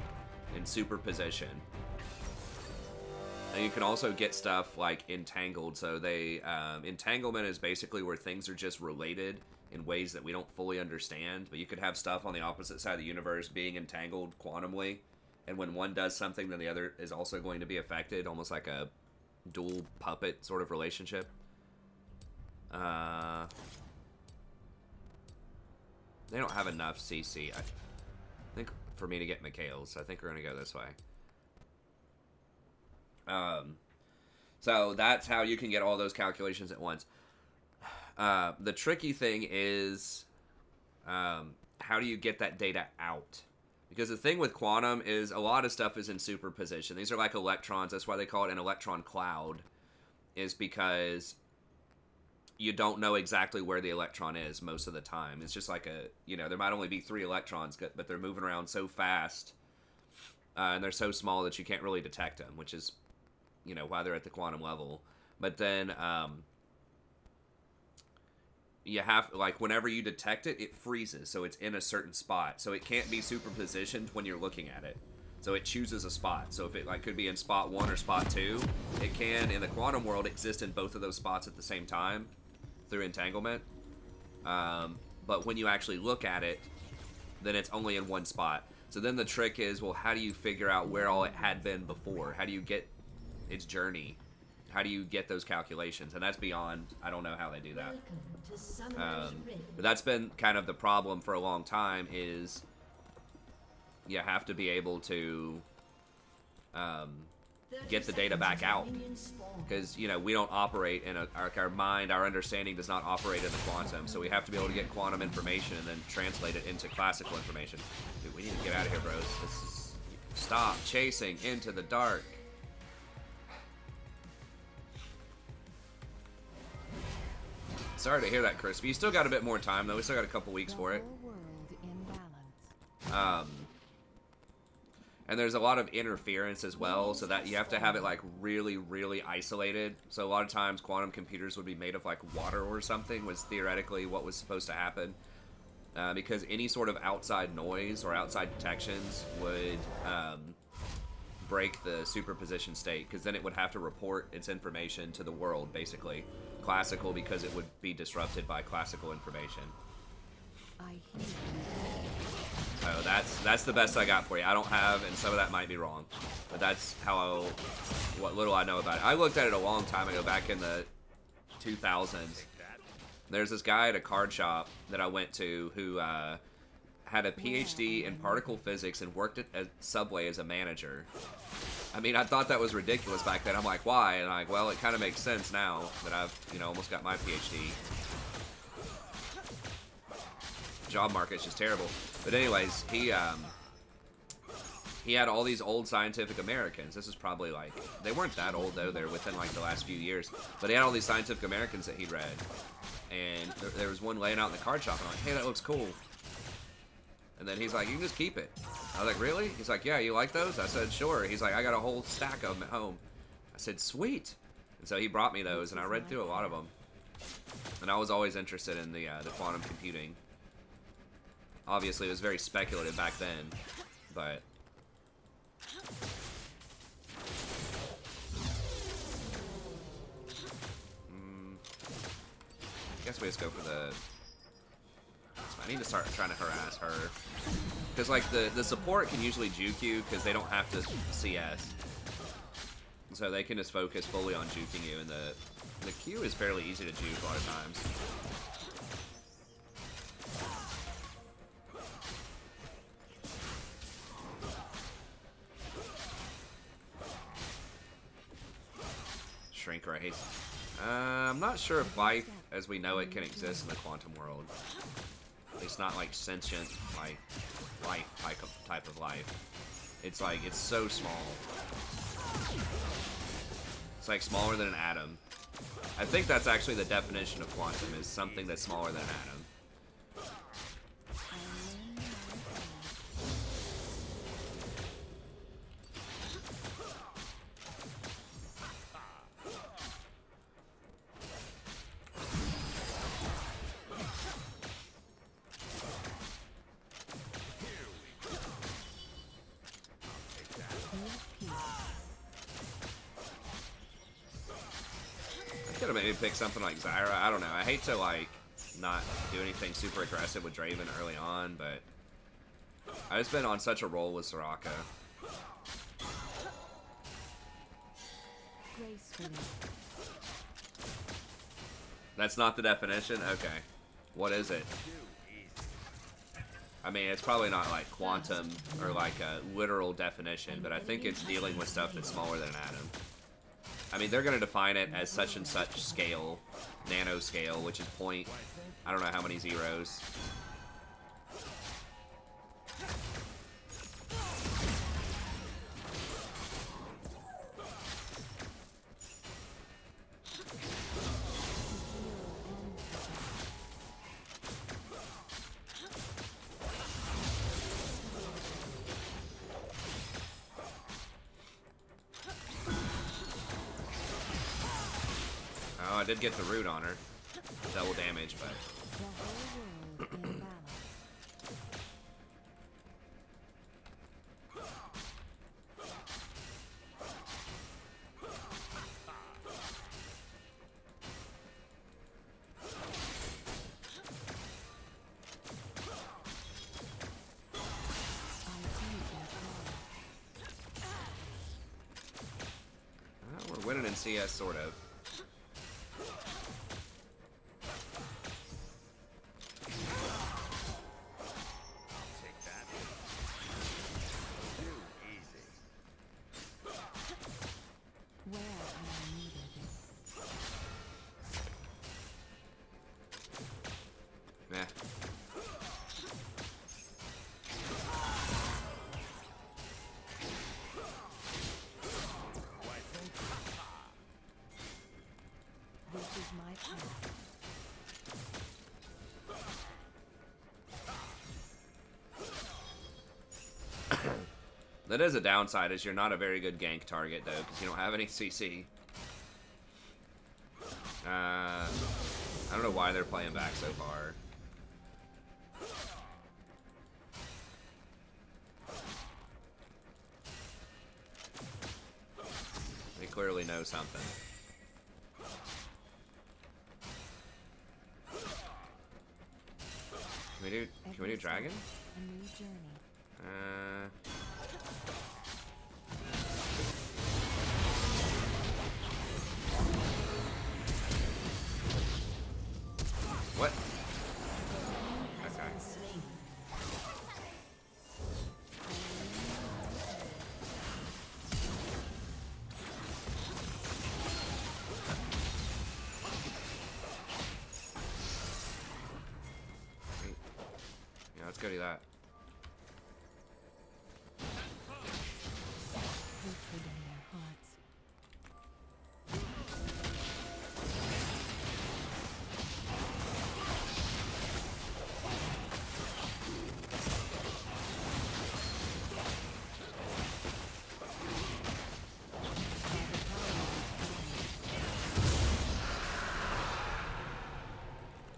in superposition. And you can also get stuff like entangled. So they entanglement is basically where things are just related in ways that we don't fully understand. But you could have stuff on the opposite side of the universe being entangled quantumly, and when one does something, then the other is also going to be affected, almost like a dual puppet sort of relationship. They don't have enough CC, I think, for me to get Mikhail's. So I think we're gonna go this way. So that's how you can get all those calculations at once. The tricky thing is, how do you get that data out? Because the thing with quantum is a lot of stuff is in superposition. These are like electrons. That's why they call it an electron cloud, is because you don't know exactly where the electron is most of the time. It's just like there might only be 3 electrons, but they're moving around so fast, and they're so small that you can't really detect them, which is, why they're at the quantum level. But then, you have, like, whenever you detect it, it freezes, so it's in a certain spot. So it can't be superpositioned when you're looking at it. So it chooses a spot. So if it, like, could be in spot 1 or spot 2, it can, in the quantum world, exist in both of those spots at the same time through entanglement. But when you actually look at it, then it's only in one spot. So then the trick is, well, how do you figure out where all it had been before? How do you get its journey? How do you get those calculations? And that's beyond, I don't know how they do that. But that's been kind of the problem for a long time, is you have to be able to get the data back out. Because, we don't operate in our mind, our understanding does not operate in the quantum. So we have to be able to get quantum information and then translate it into classical information. Dude, we need to get out of here, bros. Stop chasing into the dark. Sorry to hear that, Crispy. You still got a bit more time, though. We still got a couple weeks for it. And there's a lot of interference as well, so that you have to have it, like, really, really isolated. So a lot of times, quantum computers would be made of, like, water or something, was theoretically what was supposed to happen. Because any sort of outside noise or outside detections would break the superposition state, because then it would have to report its information to the world, basically. Classical, because it would be disrupted by classical information. So that's the best I got for you. I don't have, and some of that might be wrong, but that's what little I know about it. I looked at it a long time ago, back in the 2000s. There's this guy at a card shop that I went to who had a PhD in particle physics and worked at Subway as a manager. I mean, I thought that was ridiculous back then. I'm like, why? And I'm like, well, it kind of makes sense now that I've, almost got my PhD. Job market's just terrible. But anyways, he had all these old Scientific Americans. This is probably like, they weren't that old though, they're within like the last few years. But he had all these Scientific Americans that he'd read. And there was one laying out in the card shop, and I'm like, hey, that looks cool. And then he's like, you can just keep it. I was like, really? He's like, yeah, you like those? I said, sure. He's like, I got a whole stack of them at home. I said, sweet. And so he brought me those, and I read through a lot of them. And I was always interested in the quantum computing. Obviously, it was very speculative back then, but... I guess we just go for the... I need to start trying to harass her. Because, like, the support can usually juke you because they don't have to CS. So they can just focus fully on juking you, and the Q is fairly easy to juke a lot of times. Shrink right. I'm not sure if life as we know it can exist in the quantum world. At least not like sentient, like life type of life. It's like, it's so small. It's like smaller than an atom. I think that's actually the definition of quantum, is something that's smaller than an atom. have maybe picked something like Zyra. I don't know. I hate to, like, not do anything super aggressive with Draven early on, but I've just been on such a roll with Soraka. Gracefully. That's not the definition? Okay. What is it? I mean, it's probably not like quantum or like a literal definition, but I think it's dealing with stuff that's smaller than an atom. I mean, they're going to define it as such and such scale, nanoscale, which is point, I don't know how many zeros. Oh, I did get the root on her. Double damage, but... The whole world in balance. We're winning in CS, sort of. Where I am needed. Nah. This is my path. That is a downside, is you're not a very good gank target, though, because you don't have any CC. I don't know why they're playing back so far. They clearly know something. Can we do dragon? A new journey. What? Okay. Yeah, let's go do that. Hatred in their hearts.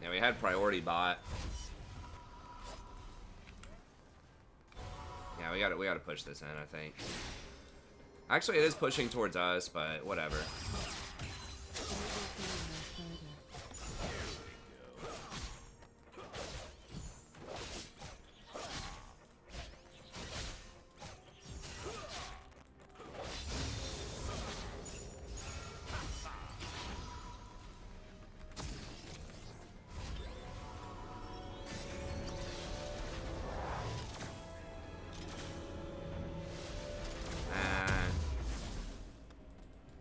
Yeah, we had priority bot. Yeah, we gotta push this in, I think. Actually, it is pushing towards us, but whatever.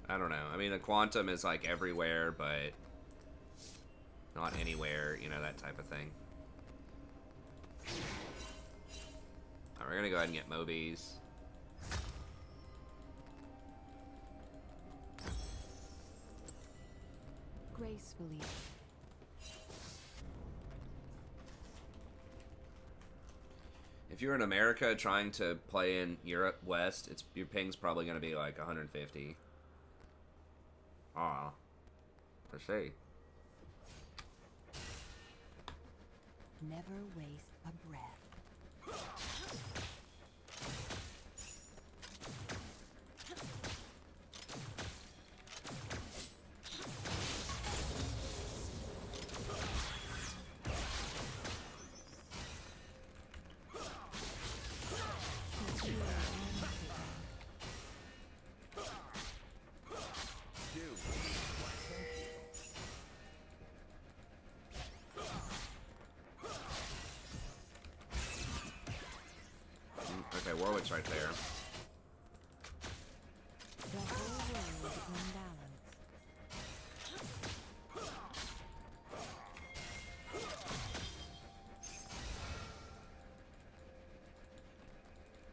I don't know. I mean, the quantum is like everywhere, but not anywhere, you know, that type of thing. Alright, we're gonna go ahead and get Mobies. Gracefully. If you're in America trying to play in Europe West, your ping's probably gonna be like 150. Aw. Let's see. Never waste a breath. Warwick's right there. The whole world in balance.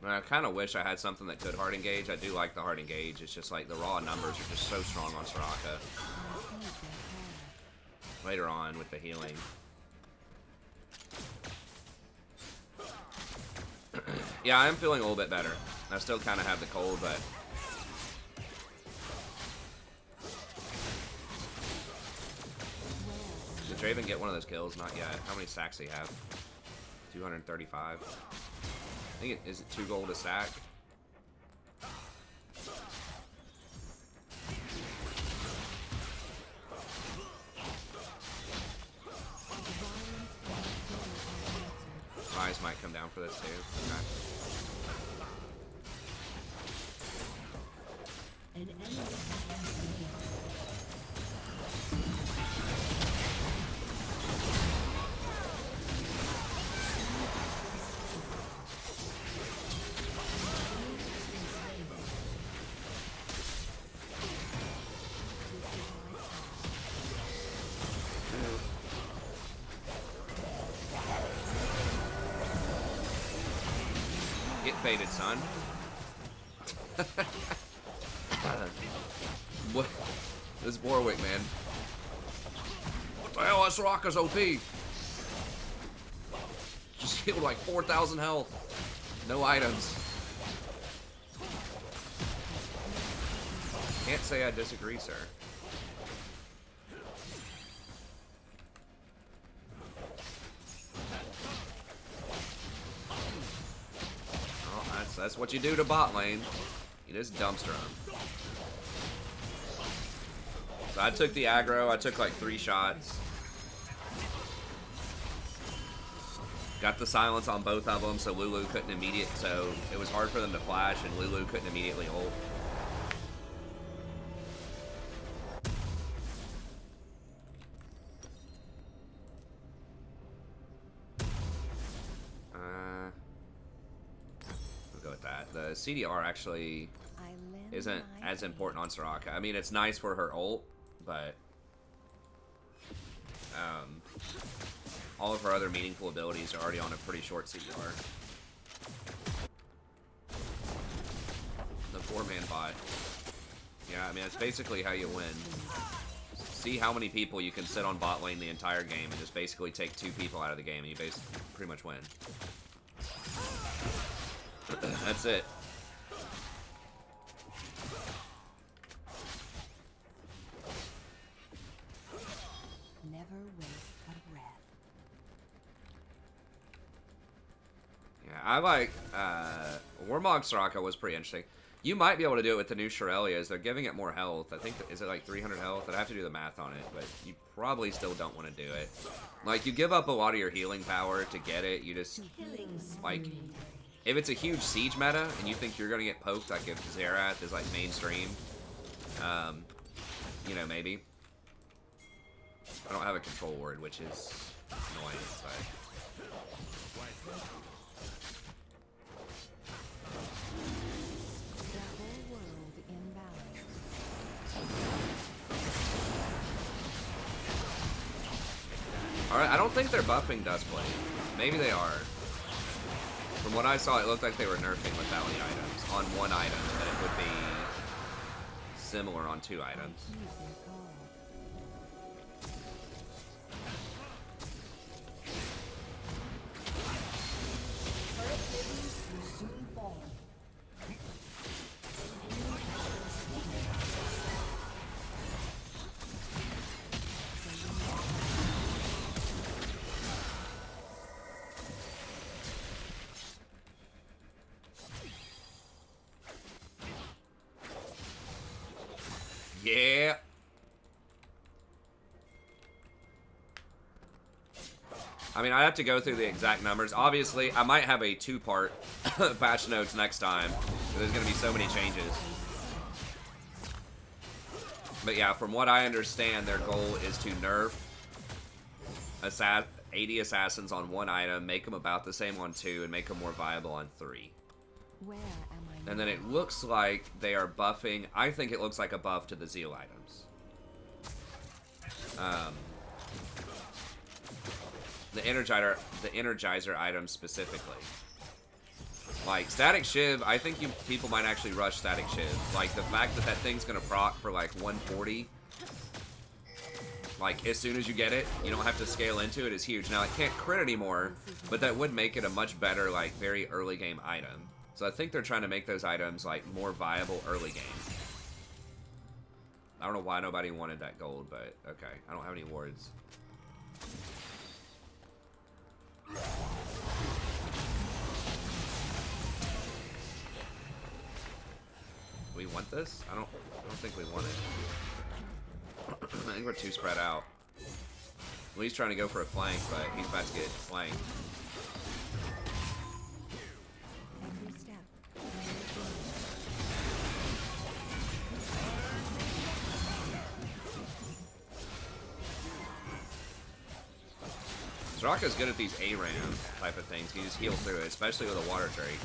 I kind of wish I had something that could hard engage. I do like the hard engage. It's just like the raw numbers are just so strong on Soraka. Later on with the healing. Yeah, I am feeling a little bit better. I still kind of have the cold, but... Did Draven get one of those kills? Not yet. How many stacks do you have? 235. I think is it 2 gold a stack? Eyes might come down for this too. Okay. An enemy has been slain. Get baited, son. What? This Warwick, man. What the hell? That Soraka's OP. Just healed like 4,000 health. No items. Can't say I disagree, sir. That's what you do to bot lane. You just dumpster them. So I took the aggro. I took like 3 shots. Got the silence on both of them, so Lulu couldn't immediate. So it was hard for them to flash, and Lulu couldn't immediately ult. The CDR actually isn't as important on Soraka. I mean, it's nice for her ult, but all of her other meaningful abilities are already on a pretty short CDR. The 4-man bot. Yeah, I mean, that's basically how you win. See how many people you can sit on bot lane the entire game and just basically take 2 people out of the game and you basically pretty much win. That's it. Never waste a breath. Yeah, I like Warmog Soraka was pretty interesting. You might be able to do it with the new Shirelias. They're giving it more health. I think, is it like 300 health? I'd have to do the math on it, but you probably still don't want to do it. Like, you give up a lot of your healing power to get it. You just, like, if it's a huge siege meta and you think you're going to get poked, like if Xerath is like mainstream, you know, maybe. I don't have a control word, which is annoying, but... The whole world in balance. Alright, I don't think they're buffing Dustblade. Maybe they are. From what I saw, it looked like they were nerfing lethality items on 1 item, and then it would be similar on 2 items. Yeah. I mean, I have to go through the exact numbers. Obviously, I might have a 2-part patch notes next time. There's going to be so many changes. But yeah, from what I understand, their goal is to nerf 80 assassins on 1 item, make them about the same on 2, and make them more viable on 3. Where am I? And then it looks like they are buffing. I think it looks like a buff to the Zeal items. The Energizer items specifically. Like, Static Shiv, I think people might actually rush Static Shiv. Like, the fact that that thing's gonna proc for, like, 140, like, as soon as you get it, you don't have to scale into it, is huge. Now, it can't crit anymore, but that would make it a much better, like, very early game item. So I think they're trying to make those items, like, more viable early game. I don't know why nobody wanted that gold, but okay. I don't have any wards. We want this? I don't think we want it. I think we're too spread out. Well, he's trying to go for a flank, but he's about to get flanked. Every step. Soraka's good at these ARAM type of things. He just heals through it, especially with a water trait.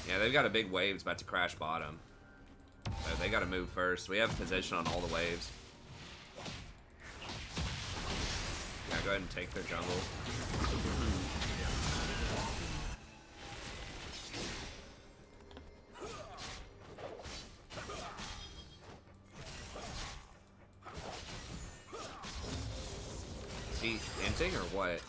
Yeah, they've got a big wave. It's about to crash bottom. So they got to move first. We have position on all the waves. Yeah, go ahead and take their jungle. Is he hinting or what?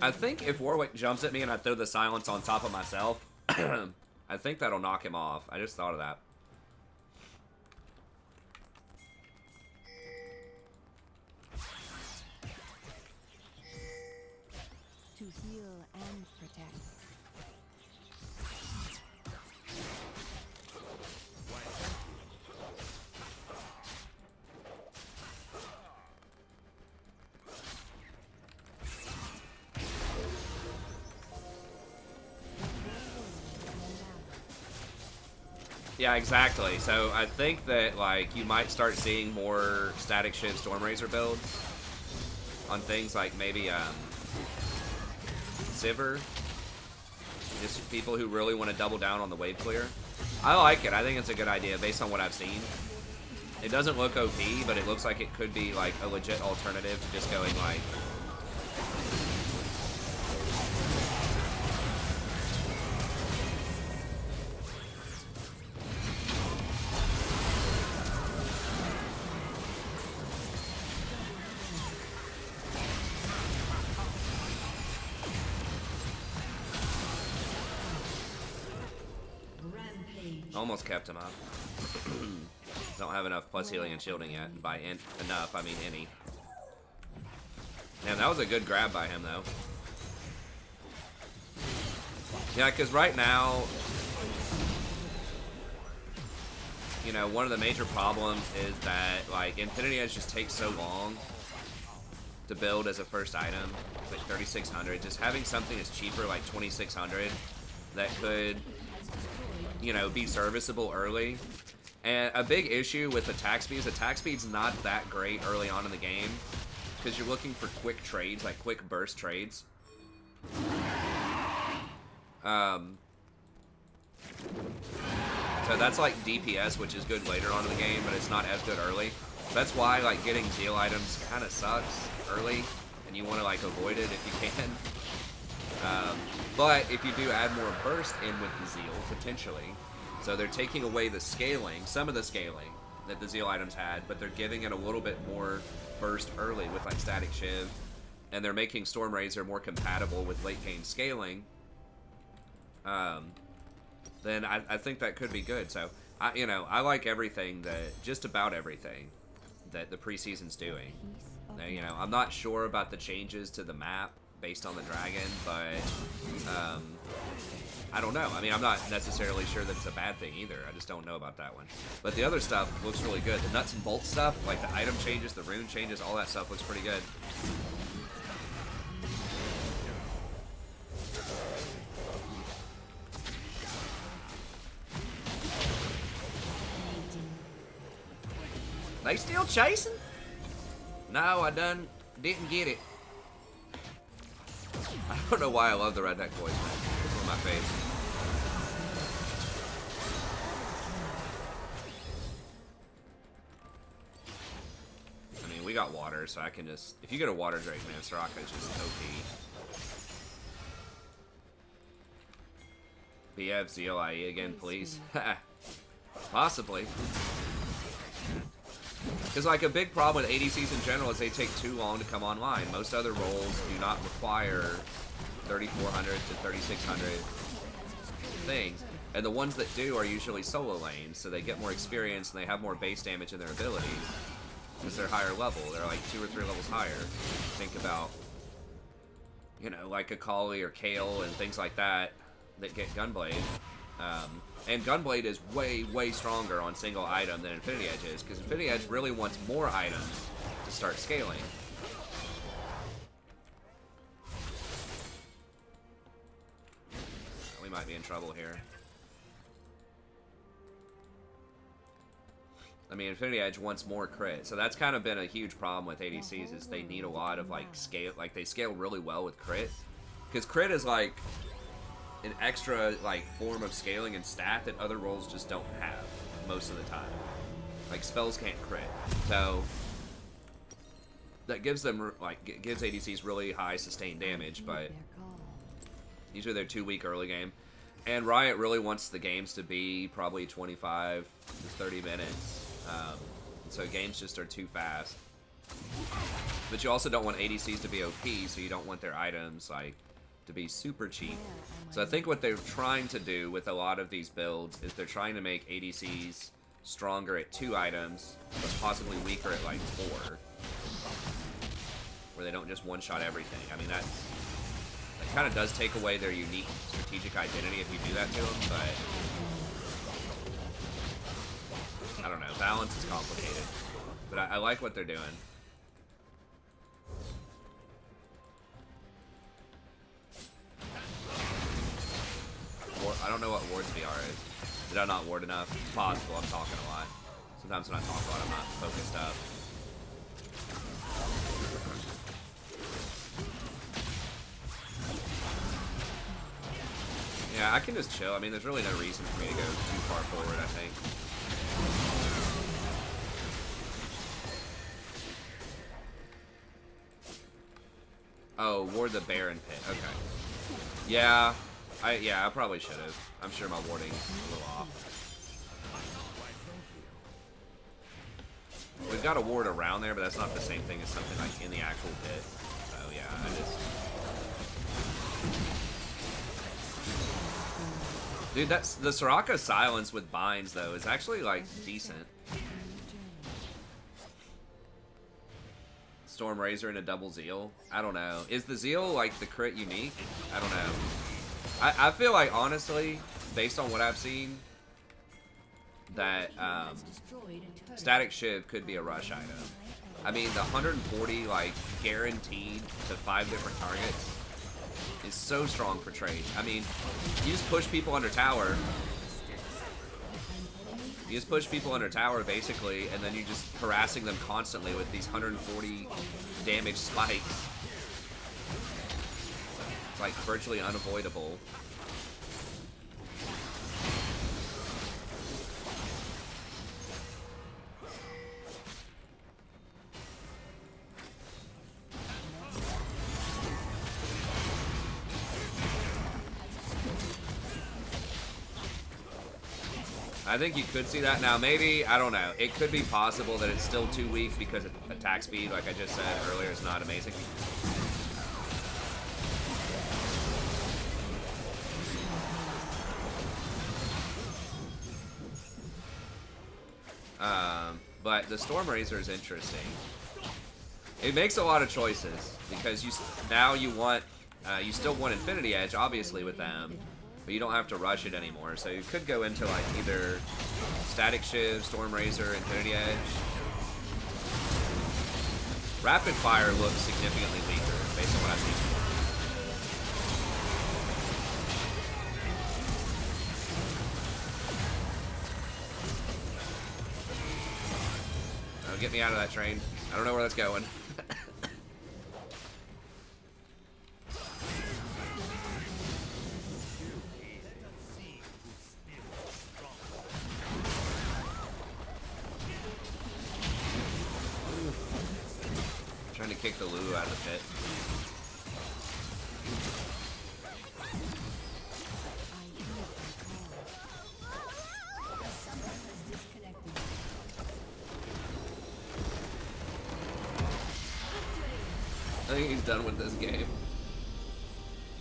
I think if Warwick jumps at me and I throw the silence on top of myself, I think that'll knock him off. I just thought of that. To heal and protect. Yeah, exactly. So I think that, like, you might start seeing more Static Shiv Stormrazor builds on things like maybe Sivir. Just people who really want to double down on the wave clear. I like it. I think it's a good idea based on what I've seen. It doesn't look OP, but it looks like it could be like a legit alternative to just going like... Almost kept him up. Don't have enough plus healing and shielding yet. And by enough, I mean any. Man, that was a good grab by him, though. Yeah, because right now, you know, one of the major problems is that, like, Infinity Edge just takes so long to build as a first item. Like 3,600. Just having something that's cheaper, like 2,600, that could, you know, be serviceable early. And a big issue with attack speed's not that great early on in the game because you're looking for quick trades, like quick burst trades. So that's like DPS, which is good later on in the game, but it's not as good early. That's why, like, getting Zeal items kind of sucks early, and you want to, like, avoid it if you can. But if you do add more burst in with the Zeal, potentially, so they're taking away the scaling, some of the scaling that the Zeal items had, but they're giving it a little bit more burst early with, like, Static Shiv, and they're making Stormrazor more compatible with late game scaling, then I think that could be good. So, you know, I like everything that, just about everything that the preseason's doing. Now, you know, I'm not sure about the changes to the map based on the dragon, but I don't know. I mean, I'm not necessarily sure that it's a bad thing either. I just don't know about that one. But the other stuff looks really good. The nuts and bolts stuff, like the item changes, the rune changes, all that stuff looks pretty good. They still chasing? No, I didn't get it. I don't know why I love the redneck voice, man. It's on my face. I mean, we got water, so I can just... If you get a water drake, man, Soraka is just OP. BF ZLIE again, please. Possibly. Because, like, a big problem with ADCs in general is they take too long to come online. Most other roles do not require 3,400 to 3,600 things. And the ones that do are usually solo lanes, so they get more experience and they have more base damage in their abilities. Because they're higher level. They're like 2 or 3 levels higher. Think about, you know, like Akali or Kale and things like that get Gunblade. And Gunblade is way, way stronger on single item than Infinity Edge is, because Infinity Edge really wants more items to start scaling. We might be in trouble here. I mean, Infinity Edge wants more crit, so that's kind of been a huge problem with ADCs, is they need a lot of, like, scale, like, they scale really well with crit. Because crit is, like, an extra, like, form of scaling and stat that other roles just don't have most of the time. Like, spells can't crit. So that gives them, like, gives ADCs really high sustained damage, but usually they're too weak early game. And Riot really wants the games to be probably 25 to 30 minutes. So games just are too fast. But you also don't want ADCs to be OP, so you don't want their items, like, to be super cheap. So I think what they're trying to do with a lot of these builds is they're trying to make ADCs stronger at 2 items, but possibly weaker at like 4. Where they don't just one-shot everything. I mean, that kind of does take away their unique strategic identity if you do that to them, but I don't know. Balance is complicated. But I like what they're doing. I don't know what ward's VR is. Did I not ward enough? It's possible. I'm talking a lot. Sometimes when I talk a lot, I'm not focused up. Yeah, I can just chill. I mean, there's really no reason for me to go too far forward, I think. Oh, ward the Baron pit. Okay. Yeah. I probably should have. I'm sure my warding's a little off. We've got a ward around there, but that's not the same thing as something like in the actual pit. So yeah, I just... Dude, that's the Soraka silence with binds though is actually like decent. Storm Razor and a double Zeal. I don't know. Is the Zeal like the crit unique? I don't know. I feel like, honestly, based on what I've seen, that Static Shiv could be a rush item. I mean, the 140, like, guaranteed to 5 different targets is so strong for trades. I mean, you just push people under tower. You just push people under tower, basically, and then you're just harassing them constantly with these 140 damage spikes. It's like virtually unavoidable. I think you could see that. Now, maybe, I don't know. It could be possible that it's still too weak because attack speed, like I just said earlier, is not amazing. But the Storm Razor is interesting. It makes a lot of choices because you still want Infinity Edge, obviously, with them. But you don't have to rush it anymore, so you could go into like either Static Shiv, Storm Razor, Infinity Edge. Rapid Fire looks significantly weaker based on what I've seen. get me out of that train. I don't know where that's going. Trying to kick the Lulu out of the pit. I think he's done with this game.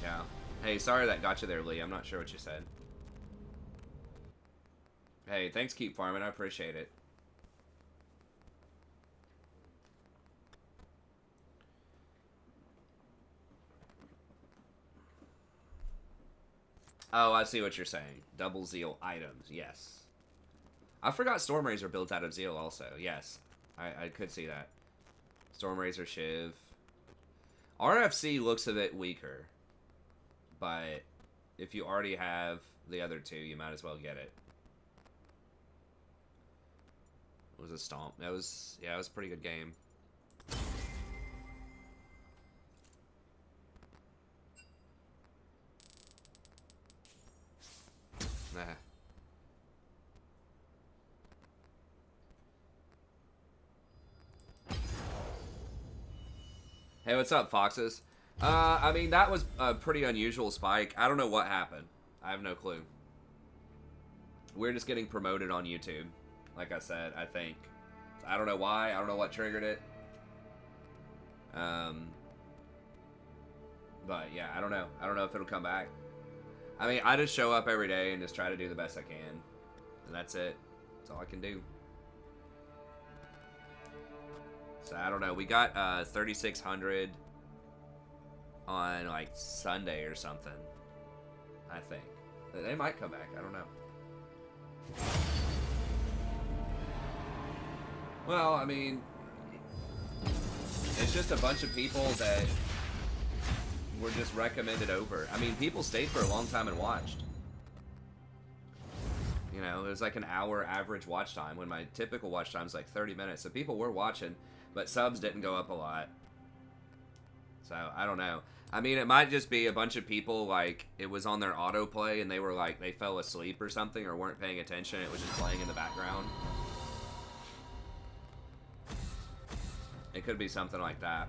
Yeah. Hey, sorry that got you there, Lee. I'm not sure what you said. Hey, thanks, Keep Farming. I appreciate it. Oh, I see what you're saying. Double Zeal items, yes. I forgot Stormrazor built out of Zeal also. Yes, I could see that. Stormrazor Shiv. RFC looks a bit weaker, but if you already have the other two, you might as well get it. It was a stomp. That was, yeah, it was a pretty good game. Nah. Hey, what's up, Foxes? I mean, that was a pretty unusual spike. I don't know what happened. I have no clue. We're just getting promoted on YouTube. Like I said, I think. I don't know why. I don't know what triggered it. But yeah, I don't know. I don't know if it'll come back. I mean, I just show up every day and just try to do the best I can. And that's it. That's all I can do. So I don't know. We got 3,600 on like Sunday or something. I think. They might come back. I don't know. Well, I mean, it's just a bunch of people that were just recommended over. I mean, people stayed for a long time and watched. You know, it was like an hour average watch time when my typical watch time is like 30 minutes. So people were watching, but subs didn't go up a lot. So, I don't know. I mean, it might just be a bunch of people, like, it was on their autoplay and they were like, they fell asleep or something or weren't paying attention. It was just playing in the background. It could be something like that.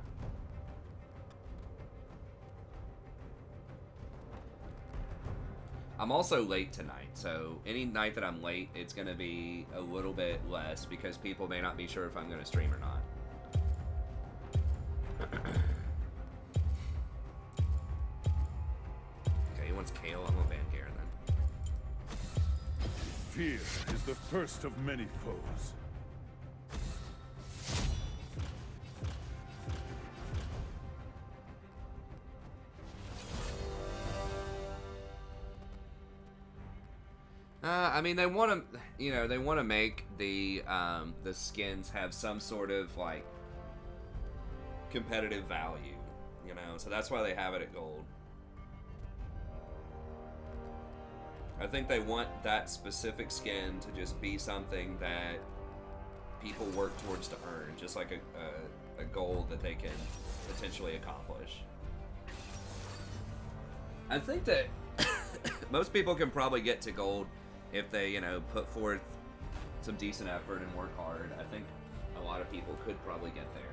I'm also late tonight, so any night that I'm late, it's going to be a little bit less because people may not be sure if I'm going to stream or not. Okay, he wants Kale. I'm going to ban Garen then. Fear is the first of many foes. I mean, they want to, you know, they want to make the skins have some sort of like competitive value, you know, so that's why they have it at gold. I think they want that specific skin to just be something that people work towards to earn, just like a goal that they can potentially accomplish. I think that most people can probably get to gold if they, you know, put forth some decent effort and work hard. I think a lot of people could probably get there.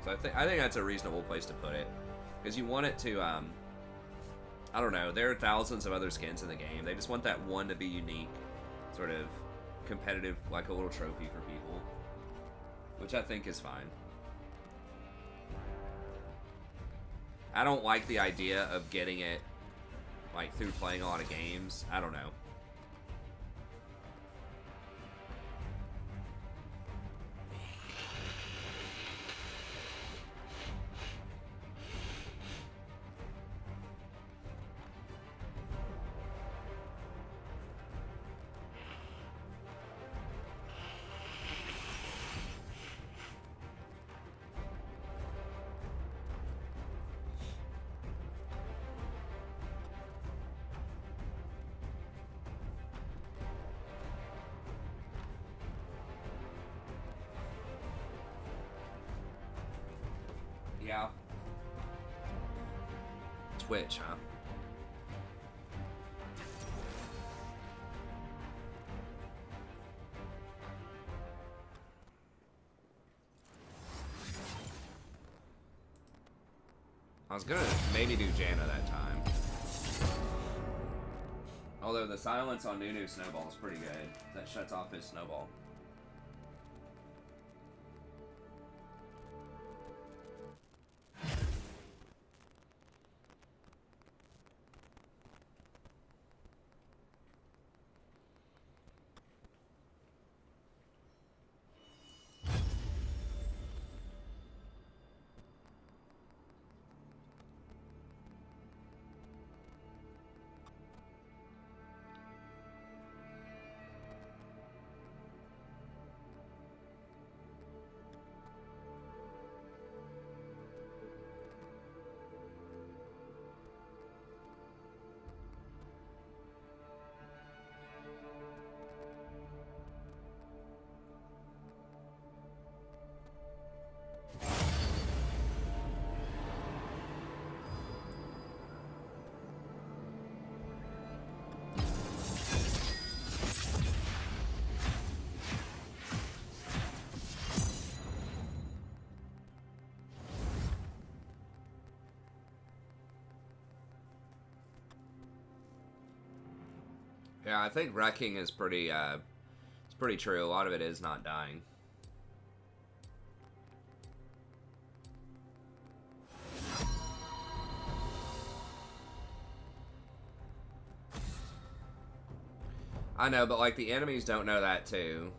So I think that's a reasonable place to put it, because you want it to, I don't know, there are thousands of other skins in the game. They just want that one to be unique, sort of competitive, like a little trophy for people, which I think is fine. I don't like the idea of getting it like through playing a lot of games. I don't know. gal? Twitch, huh? I was gonna maybe do Janna that time. Although the silence on Nunu Snowball is pretty good. That shuts off his snowball. Yeah, I think wrecking is pretty, it's pretty true. A lot of it is not dying. I know, but like the enemies don't know that too.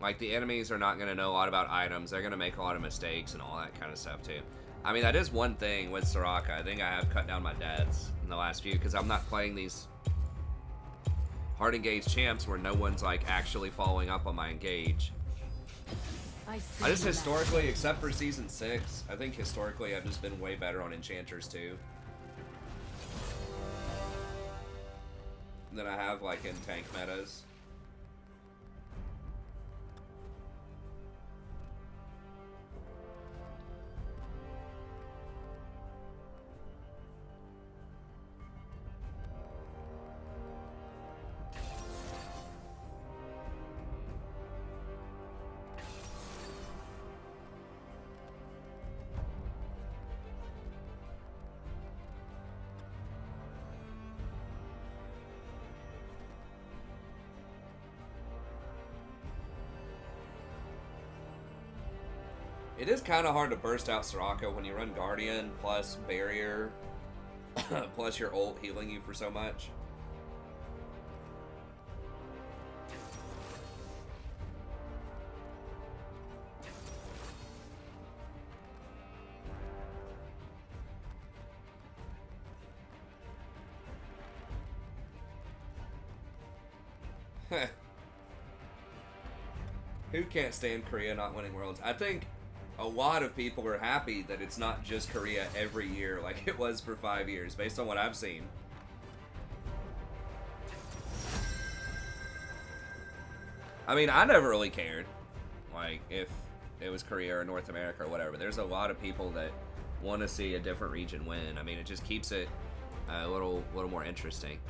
Like the enemies are not going to know a lot about items. They're going to make a lot of mistakes and all that kind of stuff too. I mean, that is one thing with Soraka. I think I have cut down my deaths in the last few because I'm not playing these hard engaged champs where no one's like actually following up on my engage. I just historically, except for season 6, I think historically I've just been way better on enchanters too than I have like in tank metas. It is kind of hard to burst out Soraka when you run Guardian plus Barrier plus your ult healing you for so much. Who can't stand Korea not winning Worlds? I think a lot of people are happy that it's not just Korea every year like it was for 5 years, based on what I've seen. I mean, I never really cared, like, if it was Korea or North America or whatever. There's a lot of people that want to see a different region win. I mean, it just keeps it a little more interesting.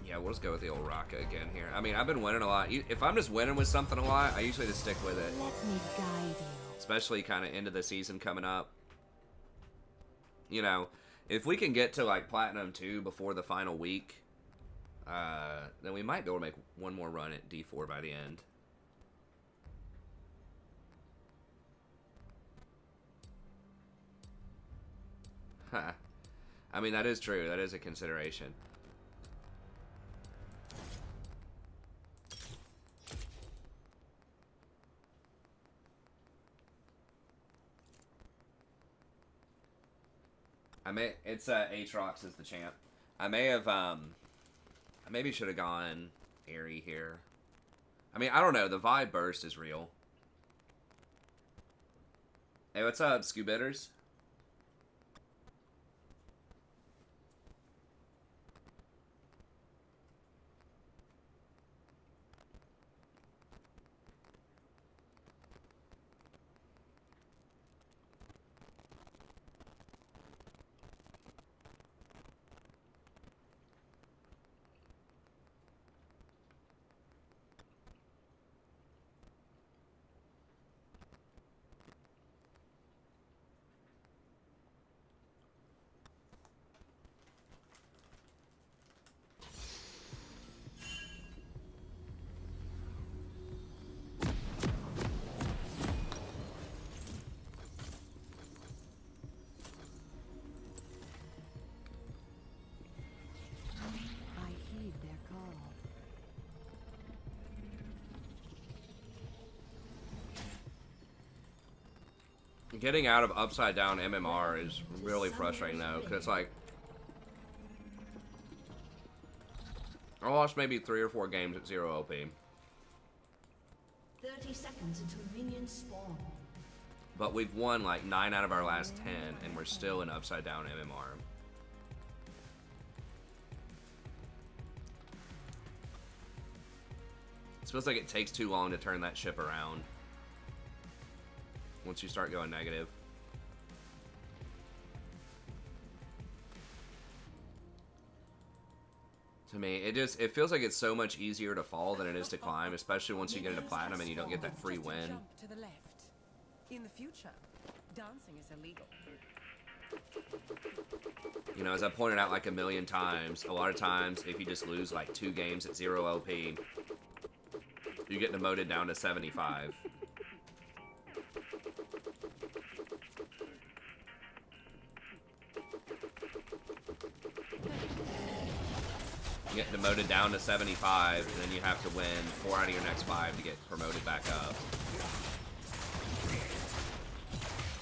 Yeah, we'll just go with the old Raka again here. I mean, I've been winning a lot. If I'm just winning with something a lot, I usually just stick with it. Let me guide you. Especially kind of into the season coming up. You know, if we can get to like Platinum 2 before the final week, then we might be able to make one more run at D4 by the end. Huh. I mean, that is true. That is a consideration. It's Aatrox is the champ. I may have I maybe should have gone Airy here. I mean, I don't know. The vibe burst is real. Hey, what's up, Scoobitters? Getting out of upside down MMR is really frustrating though, because like I lost maybe 3 or 4 games at 0 OP. 30 seconds until minions spawn. But we've won like 9 out of our last 10, and we're still in upside down MMR. It feels like it takes too long to turn that ship around once you start going negative. To me, it feels like it's so much easier to fall than it is to climb, especially once you get into platinum and you don't get that free win. Jump to the left. In the future, dancing is illegal. You know, as I pointed out like a million times, a lot of times if you just lose like 2 games at 0 OP, you get demoted down to 75. You get demoted down to 75, and then you have to win 4 out of your next 5 to get promoted back up.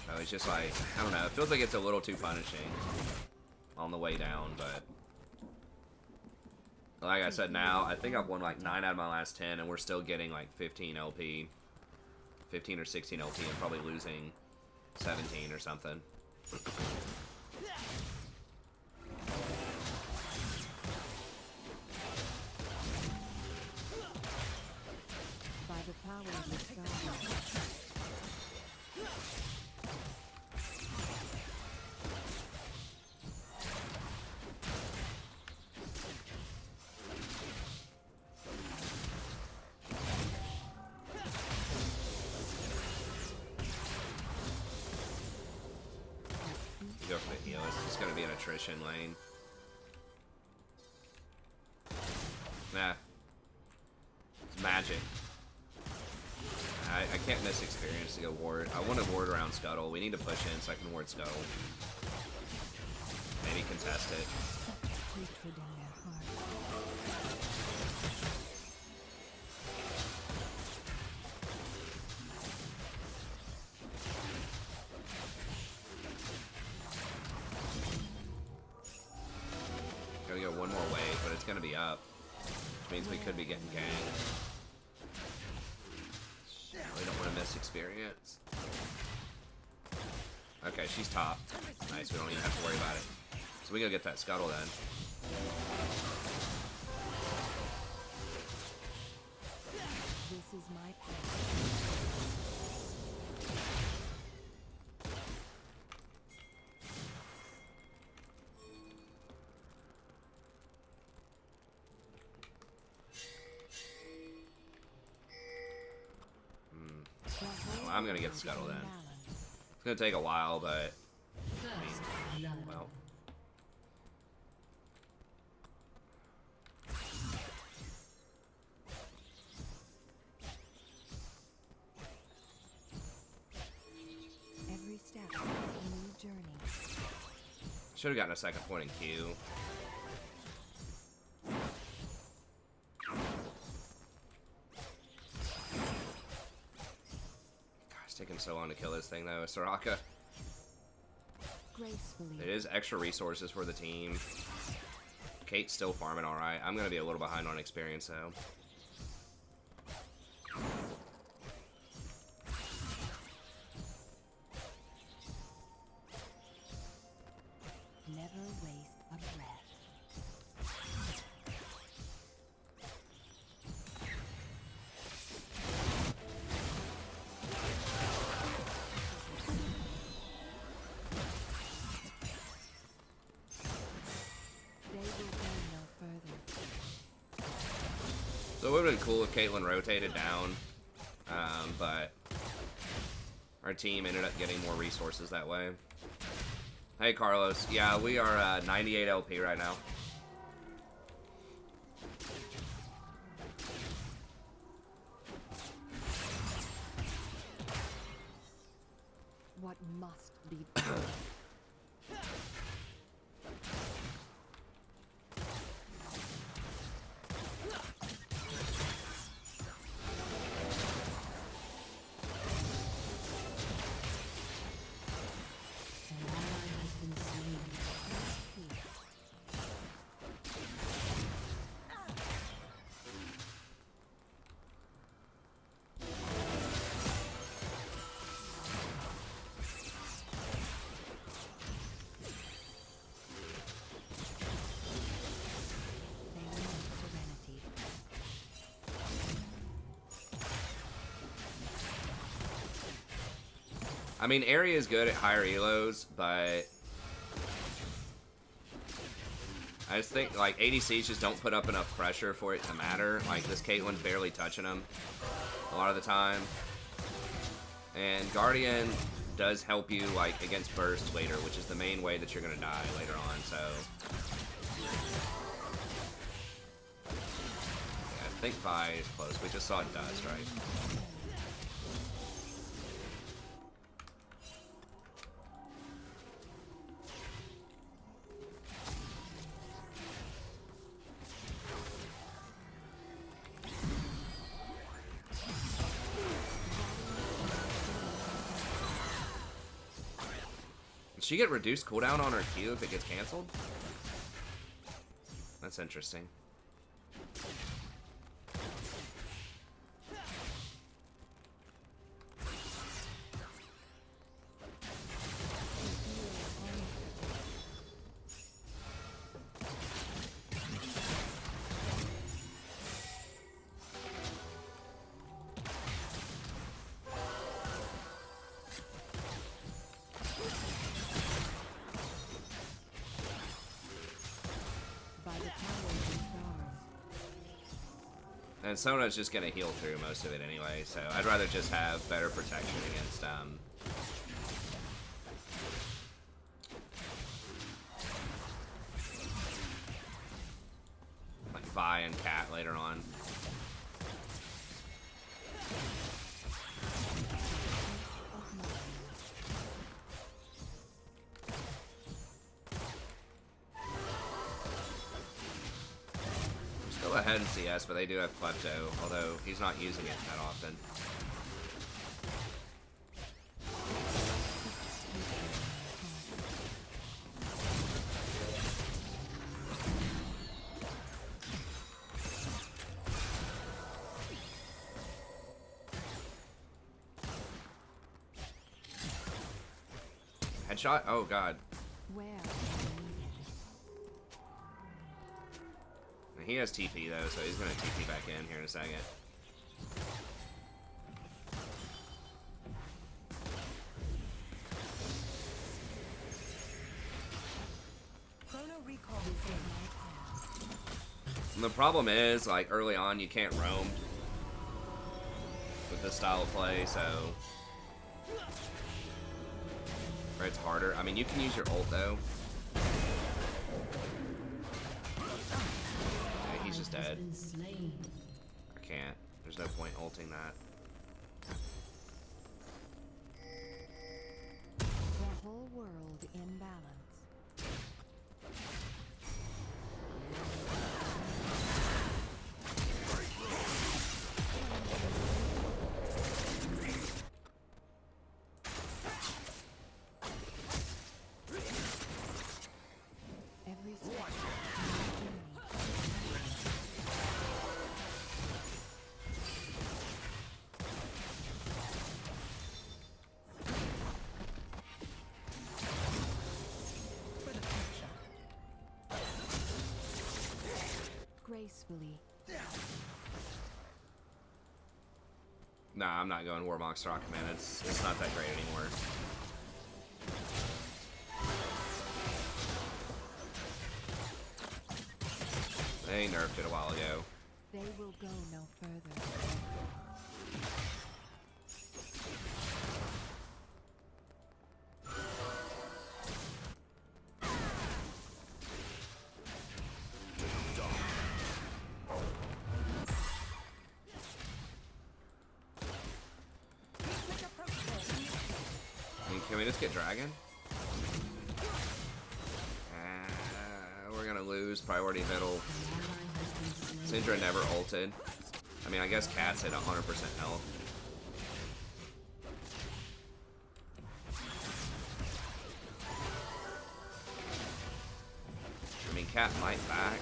So it's just like, I don't know, it feels like it's a little too punishing on the way down, but like I said, now, I think I've won like 9 out of my last 10, and we're still getting like 15 LP, 15 or 16 LP, and probably losing 17 or something. By the power of the sky. Go for the heal. It's going to be an attrition lane. Nah. It's magic. I can't miss experience to go ward. I want to ward around Scuttle. We need to push in so I can ward Scuttle. Maybe contest it. Hatred in their heart. Gotta go one more wave, but it's gonna be up. Which means we could be getting ganked. We don't want to miss experience. Okay, she's top. Nice, we don't even have to worry about it. So we gotta get that Scuttle then. This is my path. Well, I'm gonna get Scuttle then. It's gonna take a while, but I mean, well. Every step is a new journey. Should have gotten a second point in Q. It's taking so long to kill this thing though, Soraka. Gracefully. It is extra resources for the team. Kate's still farming alright. I'm gonna be a little behind on experience though. Never waste a breath. They will go no further. So it would have been cool if Caitlyn rotated down, but our team ended up getting more resources that way. Hey Carlos, yeah, we are 98 LP right now. What must be done. I mean, area is good at higher elos, but I just think, like, ADCs just don't put up enough pressure for it to matter. Like, this Caitlyn's barely touching them a lot of the time. And Guardian does help you, like, against burst later, which is the main way that you're going to die later on, so... Yeah, I think Vi is close. We just saw it dust, right? Does she get reduced cooldown on her Q if it gets canceled? That's interesting. And Sona's just gonna heal through most of it anyway, so I'd rather just have better protection against like Vi and Cat later on. Still ahead in CS, but they do have Klepto, although he's not using it that often. Headshot? Oh god. Where? He has TP though, so he's gonna TP back in here in a second. Chrono recall. And the problem is, like, early on you can't roam with this style of play, so... Or it's harder. I mean, you can use your ult though. He's just dead. I can't. There's no point ulting that. The whole world in balance. Every step. Gracefully. Nah, I'm not going Warmock Soraka, man. It's not that great anymore. They nerfed it a while ago. They will go no further. Can we just get Dragon? We're gonna lose priority middle. Syndra never ulted. I mean, I guess Cat's at 100% health. I mean, Cat might back.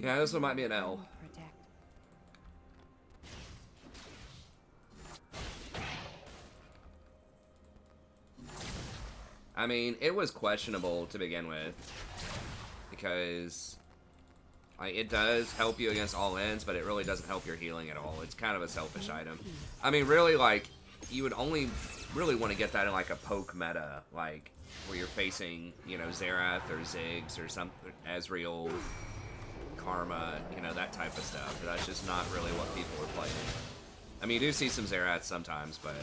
Yeah, this one might be an L. Protect. I mean, it was questionable to begin with because like, it does help you against all ends, but it really doesn't help your healing at all. It's kind of a selfish item. I mean, really, like, you would only really want to get that in like a poke meta, like where you're facing, you know, Xerath or Ziggs or something, Ezreal, Karma, you know, that type of stuff. But that's just not really what people are playing. I mean, you do see some Xerath sometimes, but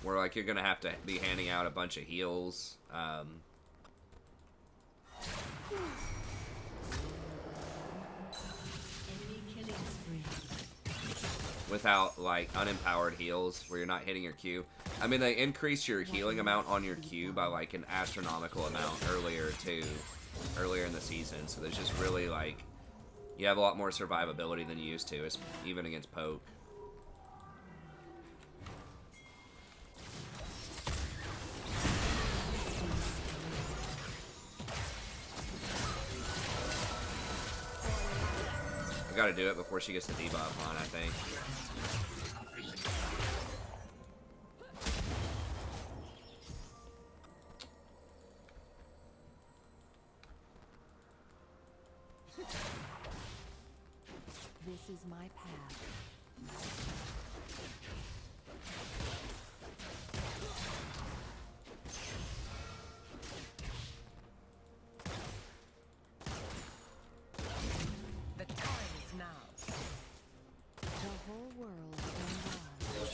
where like you're gonna have to be handing out a bunch of heals. Without like unempowered heals where you're not hitting your Q. I mean, they increase your healing amount on your Q by like an astronomical amount earlier in the season. So there's just really like, you have a lot more survivability than you used to, even against poke. I gotta do it before she gets the debuff on, I think. This is my path. The time is now. The whole world involved.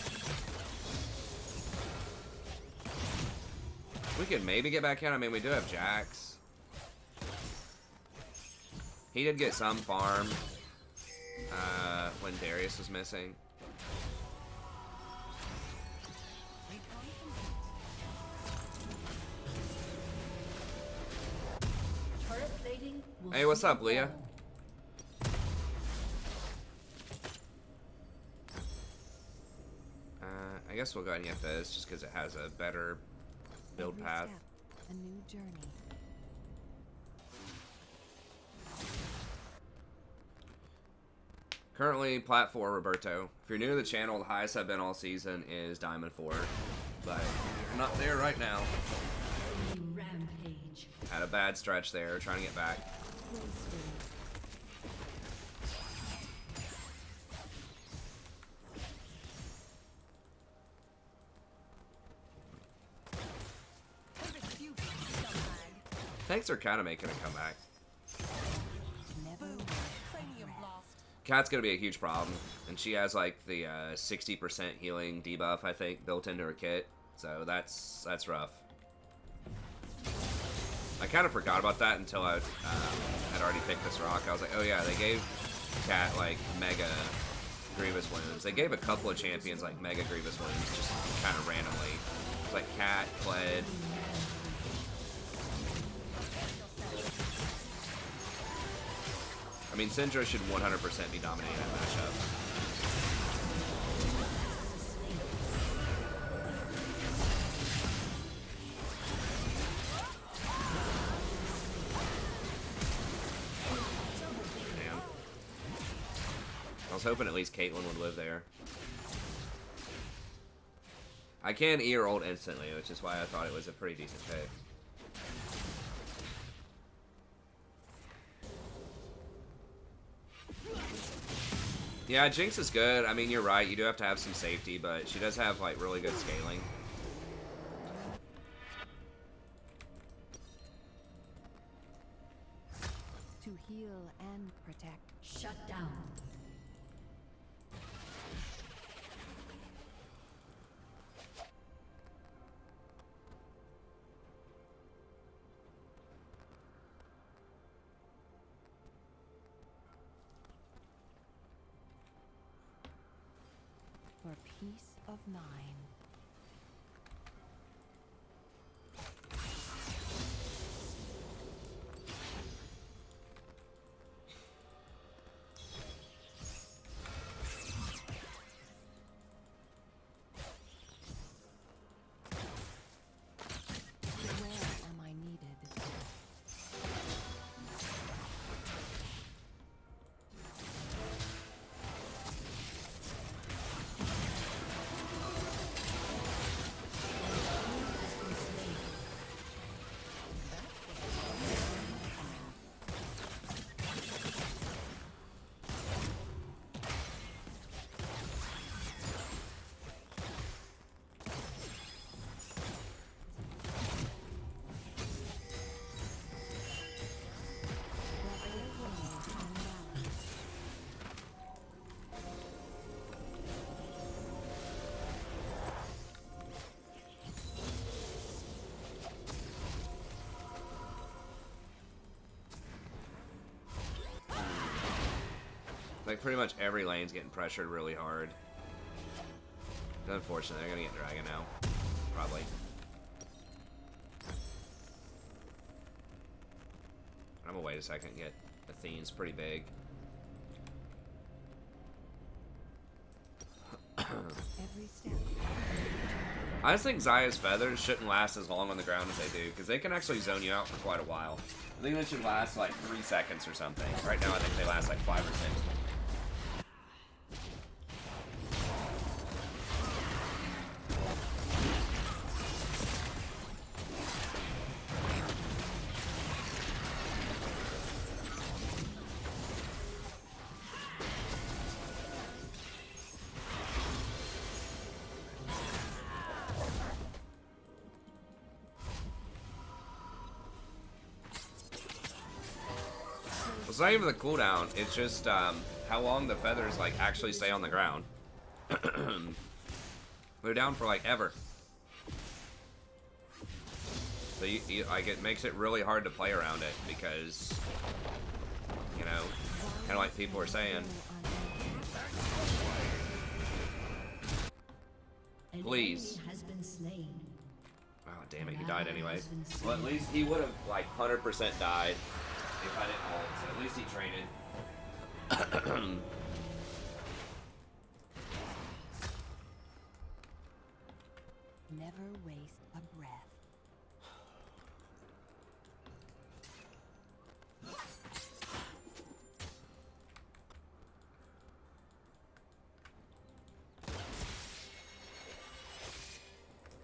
We could maybe get back in. I mean, we do have Jax. He did get some farm when Darius was missing. Turret plating will Hey, what's soon up, Leah? fall. I guess we'll go ahead and get this just because it has a better build Every path. step, a new journey. Currently, Plat 4, Roberto. If you're new to the channel, the highest I've been all season is Diamond 4. But you're not there right now. Rampage. Had a bad stretch there, trying to get back. Thanks for kind of making a comeback. Never Cranium blast. Cat's gonna be a huge problem, and she has like the 60% healing debuff, I think, built into her kit. So that's rough. I kind of forgot about that until I had already picked this rock. I was like, oh yeah, they gave Cat like mega Grievous wounds. They gave a couple of champions like mega Grievous wounds just kind of randomly. It's like Cat, Kled. I mean, Syndra should 100% be dominating that matchup. Damn. I was hoping at least Caitlyn would live there. I can E her ult instantly, which is why I thought it was a pretty decent pick. Yeah, Jinx is good. I mean, you're right. You do have to have some safety, but she does have, like, really good scaling. to heal and protect. Shut down. For peace of mind. Like, pretty much every lane's getting pressured really hard. Unfortunately, they're gonna get Dragon now. Probably. I'm gonna wait a second and get Athene's pretty big. Every step. I just think Zaya's feathers shouldn't last as long on the ground as they do, because they can actually zone you out for quite a while. I think they should last like 3 seconds or something. Right now I think they last like 5 or 6. It's not even the cooldown, it's just how long the feathers like actually stay on the ground. They're down for like ever. So like it makes it really hard to play around it because, you know, kind of like people are saying. Please. An enemy has been slain. Oh damn it, he died anyway. Well, at least he would have like 100% died if I didn't hold, so at least he traded. Never waste a breath.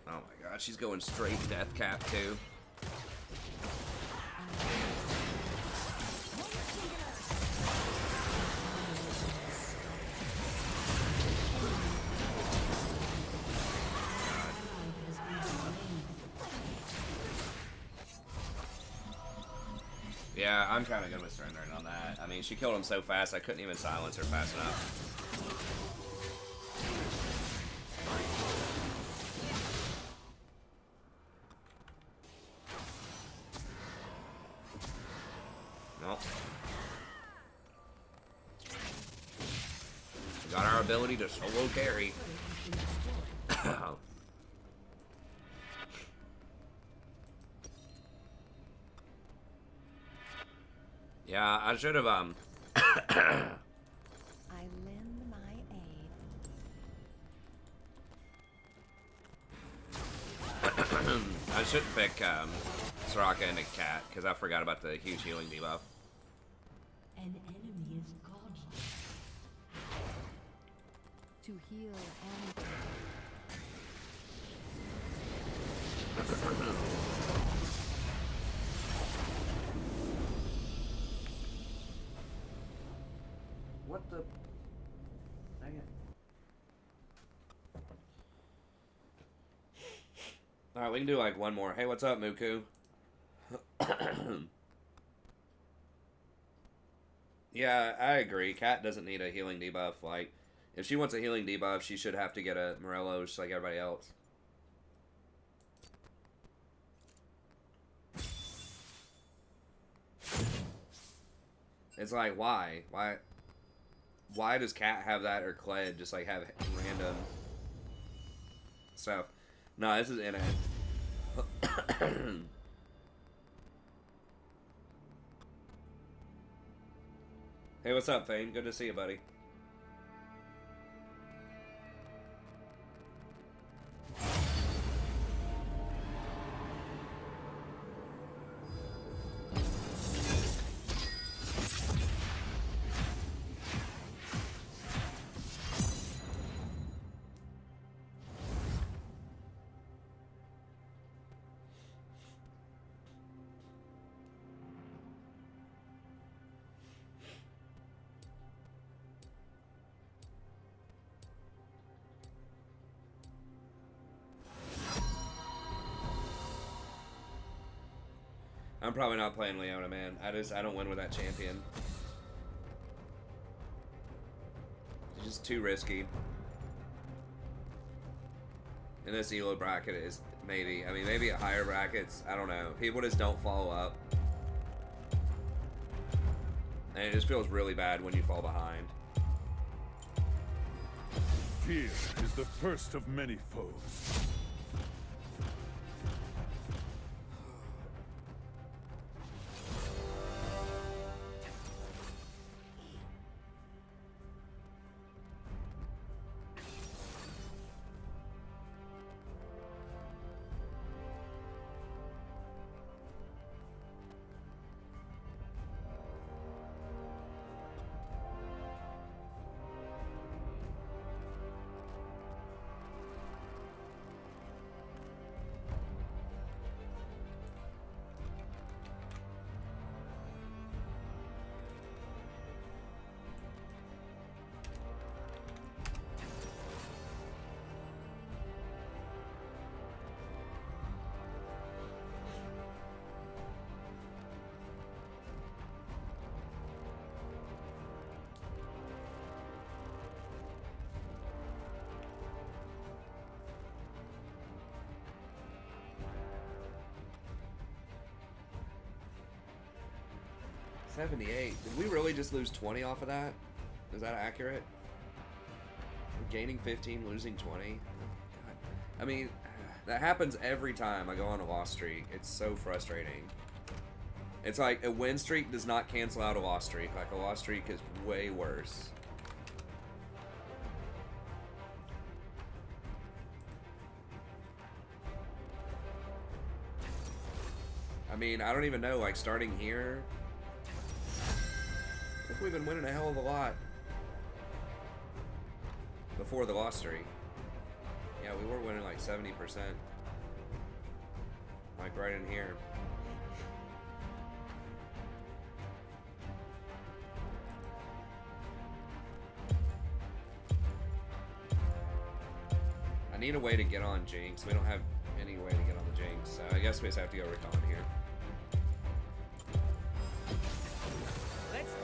Oh my god, she's going straight death cap too. Yeah, I'm kind of good with surrendering on that. I mean, she killed him so fast, I couldn't even silence her fast enough. Nope. We got our ability to solo carry. Yeah, I should have, I lend my aid. I should pick Soraka and a cat because I forgot about the huge healing debuff. An enemy is godlike. To heal and What the? Dang it. Alright, we can do like one more. Hey, what's up, Muku? Yeah, I agree. Cat doesn't need a healing debuff. Like, if she wants a healing debuff, she should have to get a Morello just like everybody else. It's like, why? Why does Cat have that or Kled just like have random stuff? No, this is in it. Hey, what's up, Thane? Good to see you, buddy. I'm probably not playing Leona, man. I don't win with that champion. It's just too risky. And this Elo bracket is maybe, I mean, maybe at higher brackets, I don't know. People just don't follow up. And it just feels really bad when you fall behind. Fear is the first of many foes. $78. Did we really just lose 20 off of that? Is that accurate? We're gaining 15, losing 20. God. I mean, that happens every time I go on a loss streak. It's so frustrating. It's like a win streak does not cancel out a loss streak. Like a loss streak is way worse. I mean, I don't even know, like starting here. We've been winning a hell of a lot before the loss streak. Yeah, we were winning like 70%. Like right in here. I need a way to get on Jinx. We don't have any way to get on the Jinx, so I guess we just have to go Rakan here. Let's dance.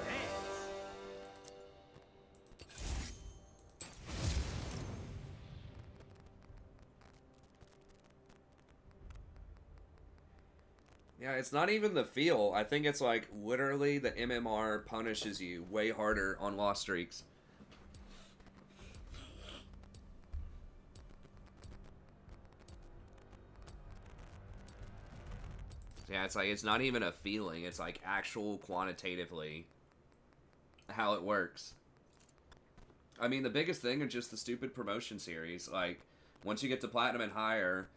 Yeah, it's not even the feel. I think it's like literally the MMR punishes you way harder on loss streaks. Yeah, it's like it's not even a feeling. It's like actual quantitatively how it works. I mean, the biggest thing is just the stupid promotion series. Like, once you get to platinum and higher,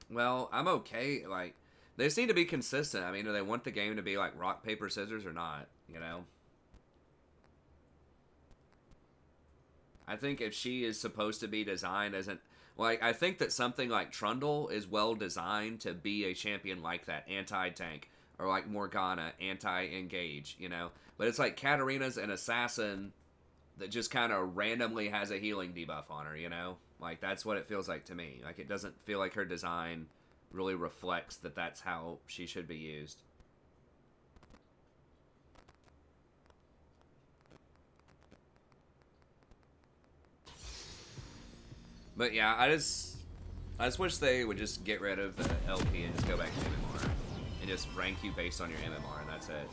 well, I'm okay. Like, they just need to be consistent. I mean, do they want the game to be like rock, paper, scissors or not? You know? I think if she is supposed to be designed as an... Like, I think that something like Trundle is well designed to be a champion like that. Anti-tank. Or like Morgana, anti-engage, you know? But it's like Katarina's an assassin that just kind of randomly has a healing debuff on her, you know? Like, that's what it feels like to me. Like, it doesn't feel like her design really reflects that that's how she should be used. But yeah, I just wish they would just get rid of the LP and just go back to MMR. And just rank you based on your MMR, and that's it.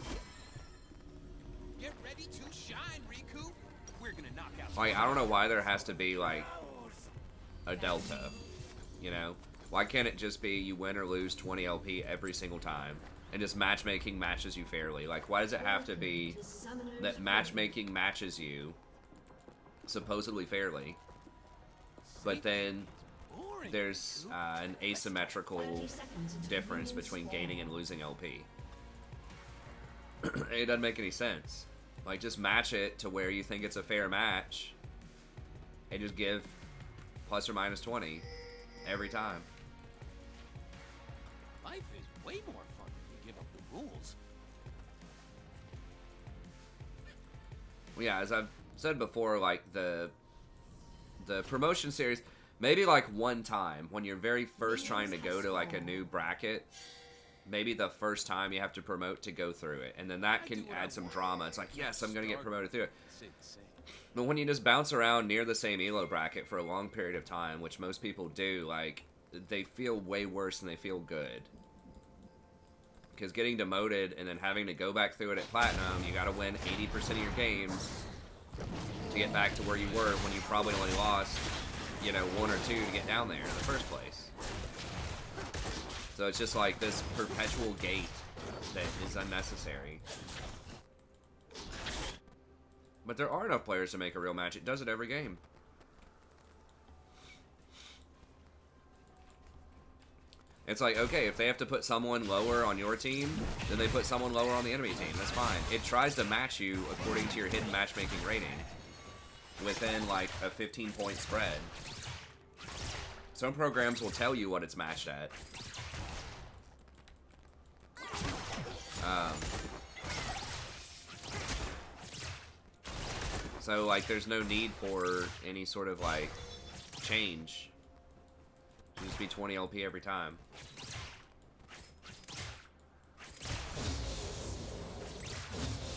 Get ready to shine, Riku. We're gonna knock out. Like, I don't know why there has to be, like, a delta, you know? Why can't it just be you win or lose 20 LP every single time? And just matchmaking matches you fairly? Like, why does it have to be that matchmaking matches you supposedly fairly? But then there's an asymmetrical difference between gaining and losing LP. It doesn't make any sense. Like, just match it to where you think it's a fair match and just give plus or minus 20 every time. Life is way more fun when you give up the rules. Well, yeah, as I've said before, like, the promotion series, maybe like one time when you're very first trying to go to like a new bracket, maybe the first time you have to promote to go through it, and then that can add some drama. It's like, yes, I'm gonna get promoted through it. But when you just bounce around near the same elo bracket for a long period of time, which most people do, like, they feel way worse than they feel good. because getting demoted and then having to go back through it at Platinum, you gotta win 80% of your games to get back to where you were when you probably only lost, you know, 1 or 2 to get down there in the first place. So it's just like this perpetual gate that is unnecessary. But there are enough players to make a real match. It does it every game. It's like, okay, if they have to put someone lower on your team, then they put someone lower on the enemy team. That's fine. It tries to match you according to your hidden matchmaking rating within, like, a 15-point spread. Some programs will tell you what it's matched at. So, like, there's no need for any sort of, like, change. It should just be 20 LP every time.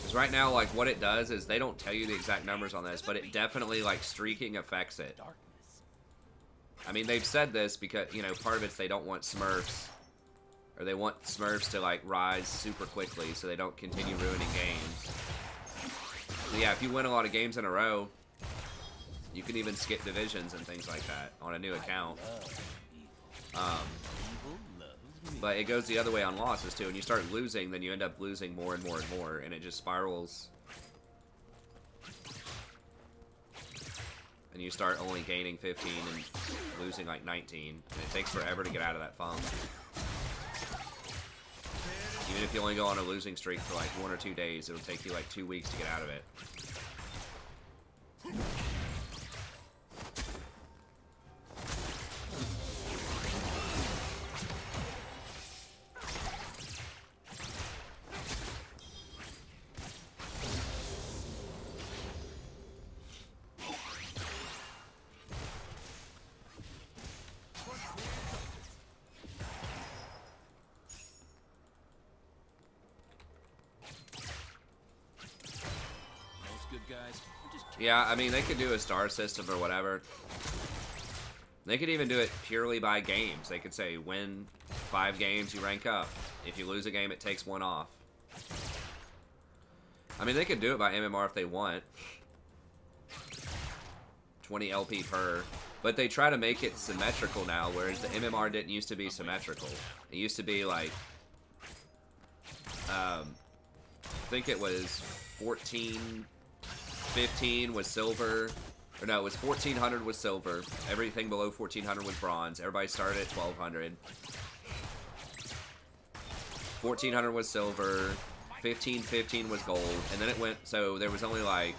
Because right now, like, what it does is they don't tell you the exact numbers on this, but it definitely, like, streaking affects it. I mean, they've said this because, you know, part of it's they don't want Smurfs, or they want Smurfs to, like, rise super quickly so they don't continue ruining games. But yeah, if you win a lot of games in a row, you can even skip divisions and things like that on a new account. But it goes the other way on losses too. When you start losing, then you end up losing more and more and more, and it just spirals. And you start only gaining 15 and losing like 19, and it takes forever to get out of that funk. Even if you only go on a losing streak for like 1 or 2 days, it'll take you like 2 weeks to get out of it. Yeah, I mean, they could do a star system or whatever. They could even do it purely by games. They could say, win 5 games, you rank up. If you lose a game, it takes 1 off. I mean, they could do it by MMR if they want. 20 LP per. But they try to make it symmetrical now, whereas the MMR didn't used to be symmetrical. It used to be like... I think it was 15 was silver, or no, it was 1400 was silver. Everything below 1400 was bronze. Everybody started at 1200. 1400 was silver. 1515 was gold, and then it went. So there was only like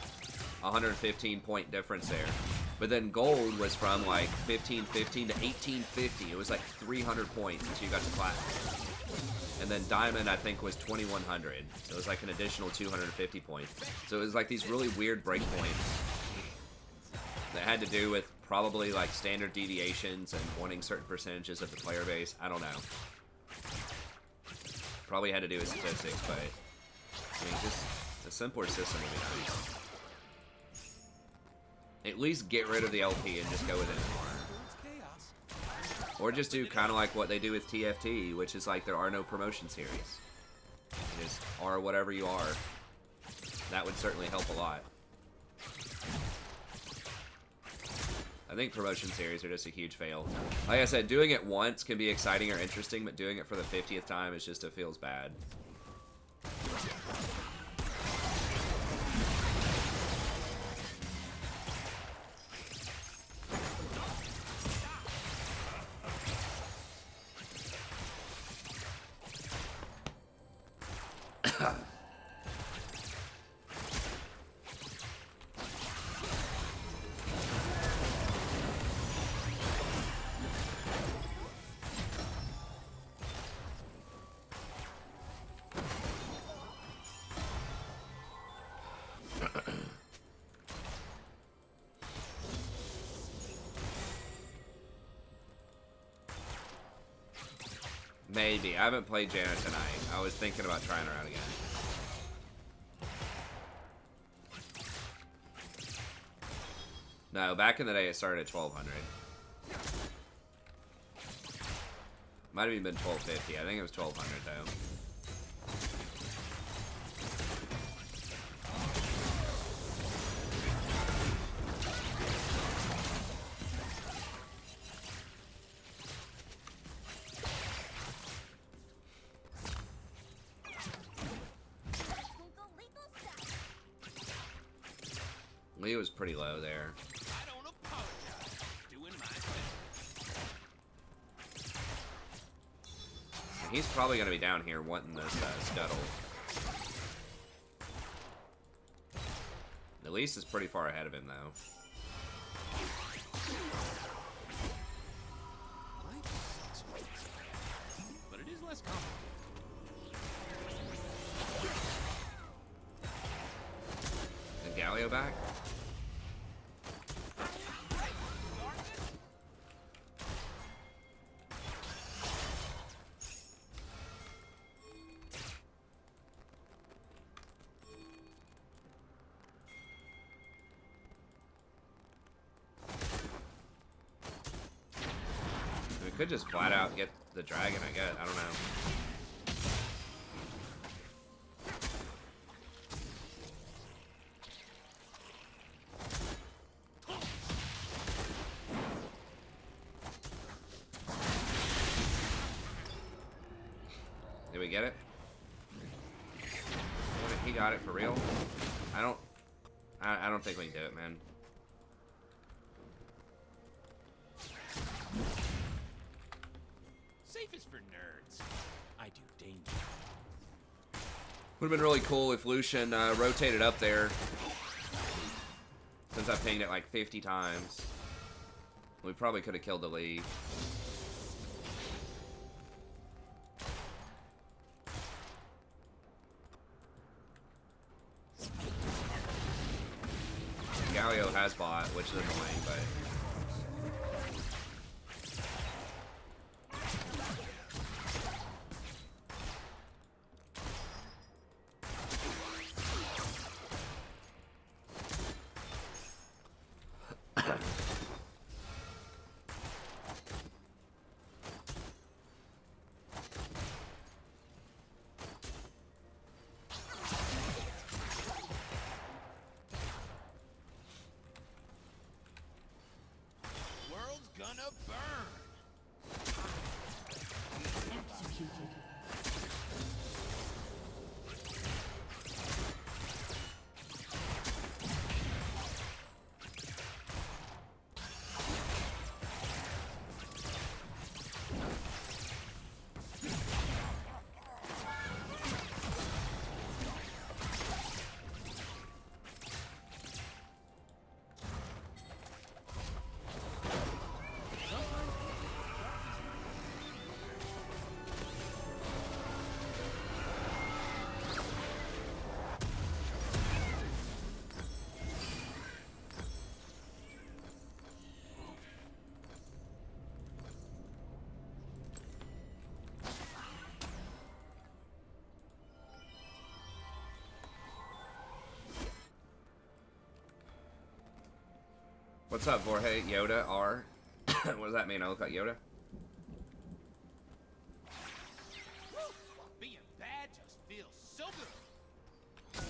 115 point difference there. But then gold was from like 1515 to 1850. It was like 300 points until you got to platinum. And then diamond, I think, was 2100. So it was like an additional 250 points. So it was like these really weird breakpoints that had to do with probably like standard deviations and wanting certain percentages of the player base. I don't know. Probably had to do with statistics, but I mean, just a simpler system would be nice. At least get rid of the LP and just go with it more. Or just do kind of like what they do with TFT, which is like there are no promotion series. You just are whatever you are. That would certainly help a lot. I think promotion series are just a huge fail. Like I said, doing it once can be exciting or interesting, but doing it for the 50th time is just, it feels bad. Maybe. I haven't played Janna tonight. I was thinking about trying her out again. No, back in the day it started at 1200. Might have even been 1250. I think it was 1200 though. Lee was pretty low there. I don't apologize. Doing my best. He's probably going to be down here wanting this scuttle. Elise is pretty far ahead of him, though. Life sucks when it's bad, but it is less complicated. Is Galio back? We could just flat out get the dragon, I guess. I don't know. Did we get it? He got it for real? I don't think we can do it, man. Safe is for nerds. I do danger. Would have been really cool if Lucian rotated up there. Since I pinged it like 50 times. We probably could have killed the Lee. Galio has bot, which is annoying, but... World's gonna burn. Executed. What's up, Jorge? Yoda R. What does that mean? I look like Yoda? Being bad just feels so good.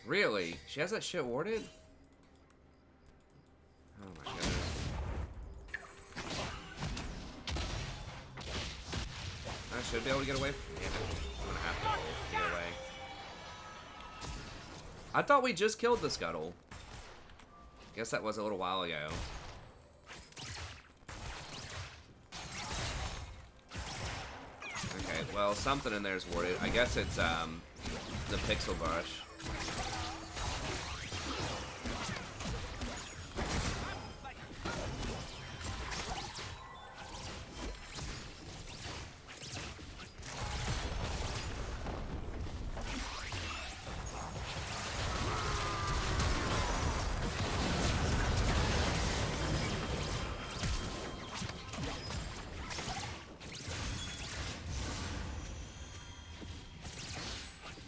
Really? She has that shit warded? Oh my goodness. I should be able to get away from it. I'm gonna have to get away. I thought we just killed the scuttle. Guess that was a little while ago. Okay, well, something in there is warded. I guess it's the pixel brush.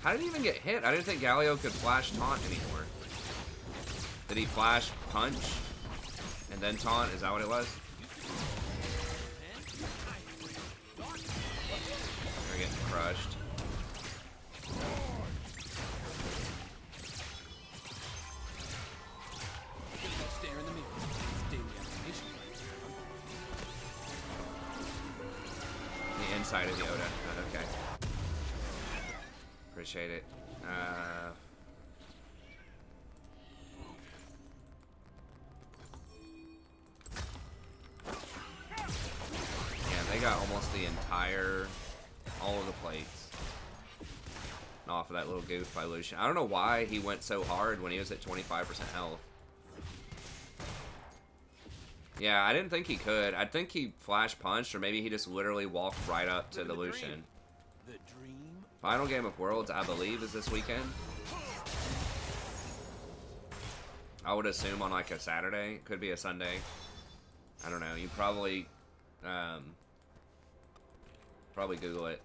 How did he even get hit? I didn't think Galio could flash taunt anymore. Did he flash punch and then taunt? Is that what it was? They're getting crushed. Stare in the mirror. It's daily affirmation. The inside of Yoda. Okay. appreciate it. Yeah, they got almost the entire, all of the plates off of that little goof by Lucian. I don't know why he went so hard when he was at 25% health. Yeah, I didn't think he could. I think he flash punched, or maybe he just literally walked right up to the Lucian. The dream. Final Game of Worlds, I believe, is this weekend. I would assume on like a Saturday. Could be a Sunday. I don't know. You probably Google it.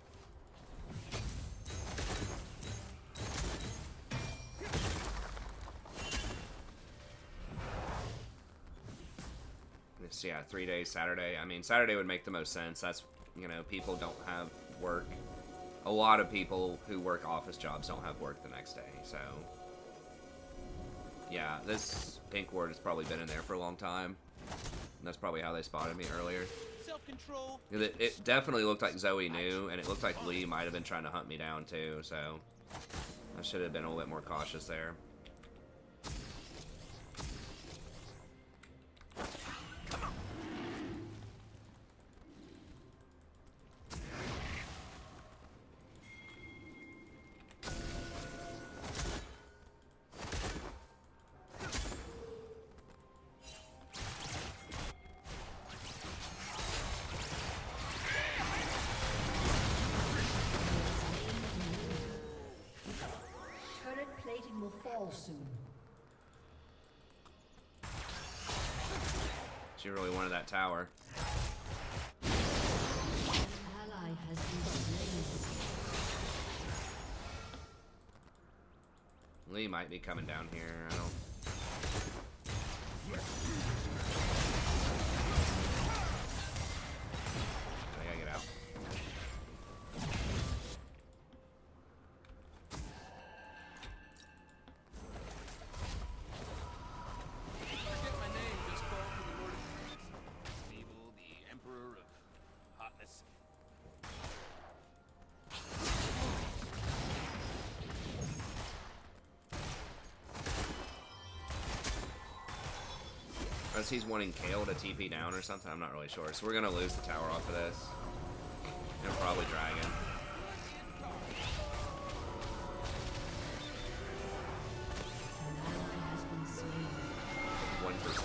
It's, yeah, 3 days Saturday. I mean, Saturday would make the most sense. That's, you know, people don't have work. A lot of people who work office jobs don't have work the next day, so yeah, this pink ward has probably been in there for a long time. And that's probably how they spotted me earlier. Self-control. It definitely looked like Zoe knew, and it looked like Lee might have been trying to hunt me down too, so I should have been a little bit more cautious there. Turret plating will fall soon. She really wanted that tower. An ally has been slain. Lee might be coming down here. I don't. I gotta get out. Forget my name, just call for the Lord of Stable, the Emperor of Hotness. Unless he's wanting Kale to TP down or something, I'm not really sure. So we're gonna lose the tower off of this. And probably Dragon. An ally has been slain. 1%.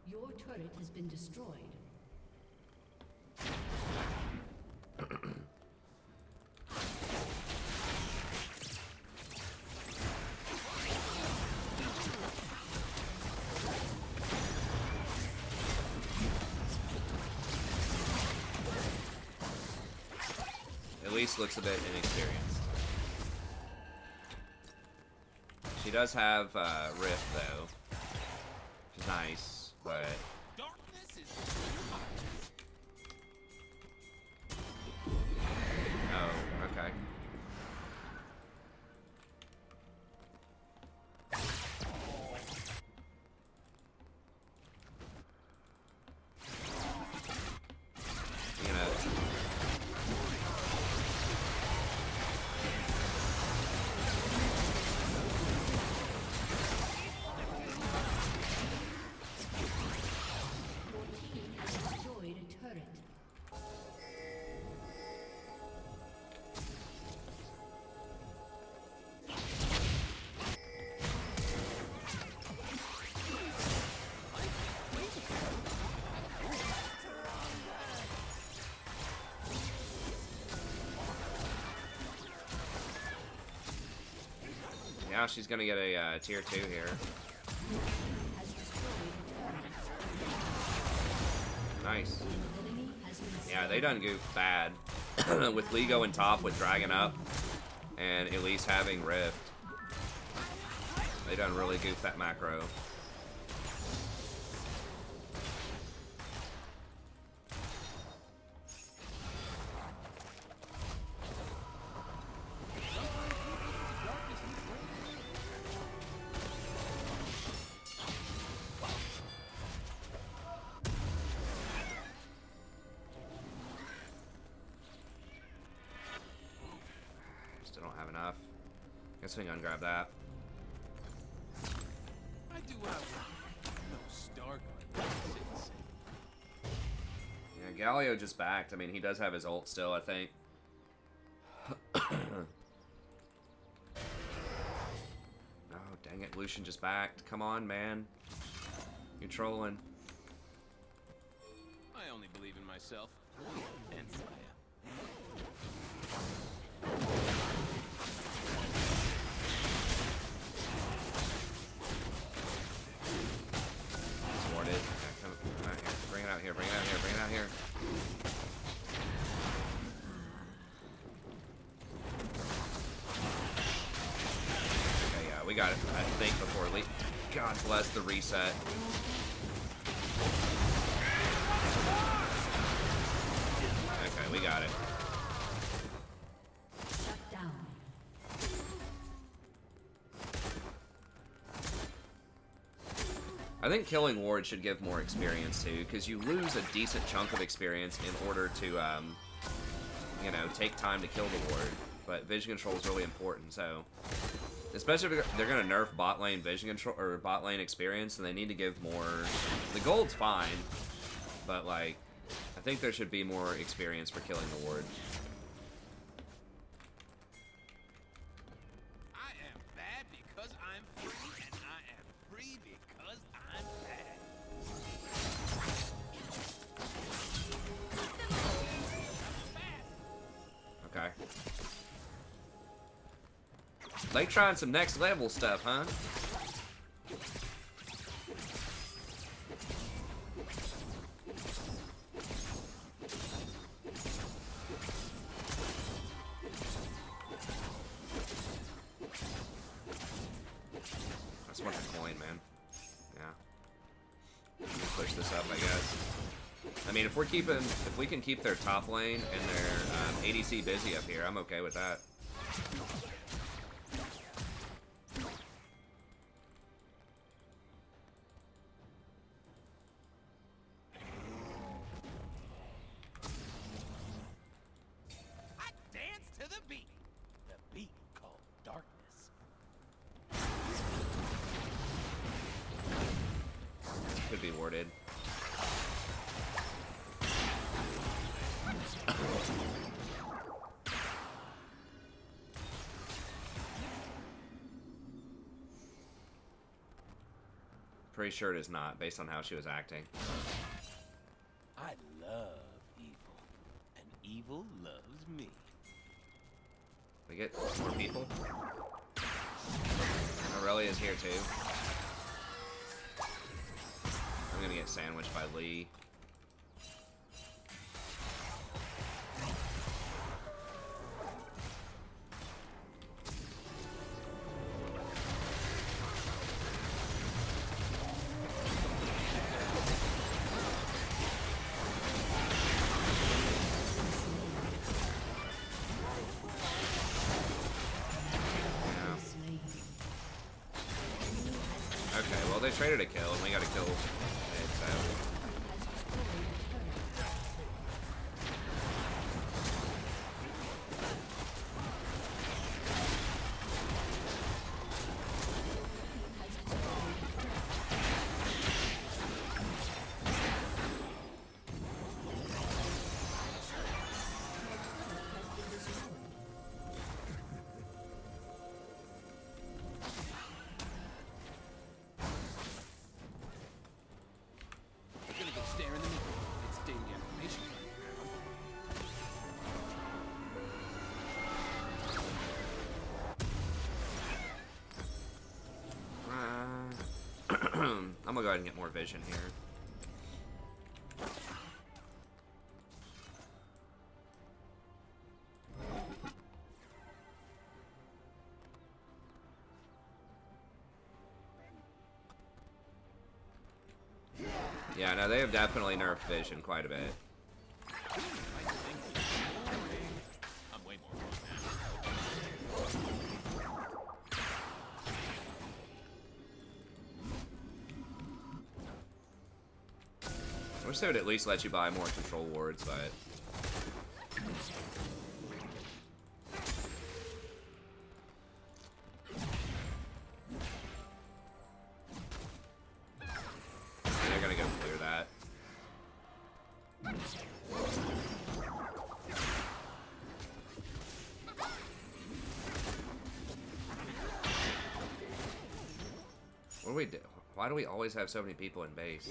Your turret has been destroyed. At least looks a bit inexperienced. She does have Rift though, which is nice, but Darkness is oh, okay. You know, Your team has destroyed a turret. now she's gonna get a tier 2 here. Has destroyed a turret. Nice. An enemy has been slain. Yeah, they done goofed bad. With Lee going top with Dragon up and Elise having Rift. They done really goofed that macro. Still don't have enough. Guess we can grab that. I do what I want. No star guard. Yeah, Galio just backed. I mean, he does have his ult still, I think. Oh, dang it. Lucian just backed. Come on, man. You're trolling. I only believe in myself. And Saya. It's warded. Yeah, come out here. Bring it out here. Bring it out here. Bring it out here. Okay, yeah, we got it. I think before leave. God bless the reset. Okay, we got it. Shut down. I think killing wards should give more experience too, because you lose a decent chunk of experience in order to, you know, take time to kill the ward. But vision control is really important, so especially if they're gonna nerf bot lane vision control or bot lane experience, and they need to give more. The gold's fine, but like, I think there should be more experience for killing the ward. I am bad because I'm free, and I am free because I'm bad. Okay. They trying some next level stuff, huh? That's worth a coin, man. Yeah. Push this up, I guess. I mean, if we can keep their top lane and their ADC busy up here, I'm okay with that. I dance to the beat. The beat called darkness. Could be warded. Pretty sure it is not, based on how she was acting. I love evil, and evil loves me. We get more people. Aurelia's here too. I'm gonna get sandwiched by Lee. Okay, well they traded a kill and we got a kill. It's Gonna go stare in the mirror. It's daily affirmation I'm gonna go ahead and get more vision here. Yeah, no, they have definitely nerfed vision quite a bit. I'm way more fun I wish they would at least let you buy more control wards, but What do we do? Why do we always have so many people in base?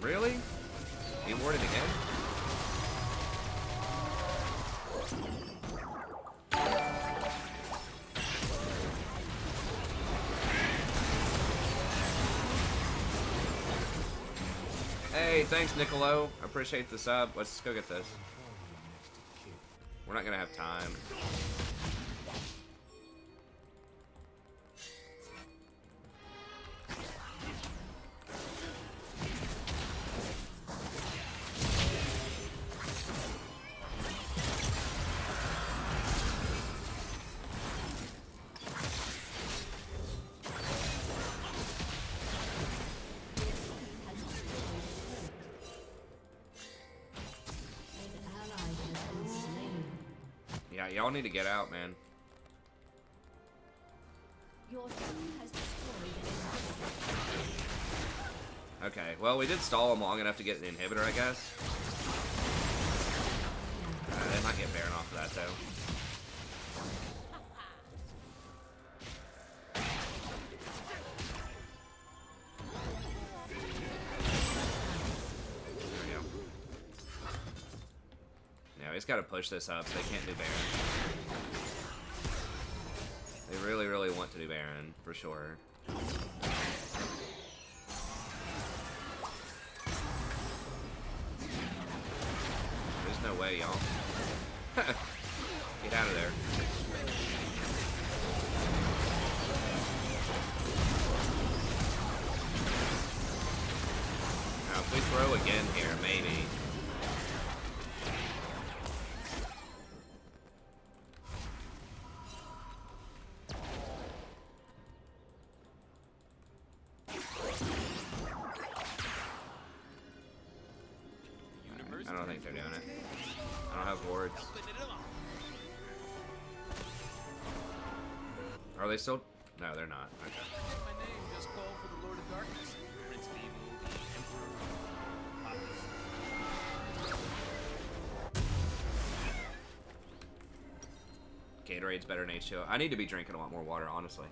Really? He warded again? Hey, thanks, Niccolo. I appreciate the sub. Let's go get this. We're not gonna have time. Yeah, y'all need to get out, man. Your team has destroyed an Okay, well, we did stall him long enough to get the inhibitor, I guess. They might get Baron off of that, though. There we go. Yeah, we just gotta push this up so they can't do Baron. They really, really want to do Baron, for sure. There's no way, y'all. Get out of there. Now, if we throw again here, maybe. I don't think they're doing it. I don't have wards. Are they still? No, they're not. Okay. My name, just call for the Lord of Darkness, Prince of Evil, the Emperor. Gatorade's better than H2O. I need to be drinking a lot more water, honestly.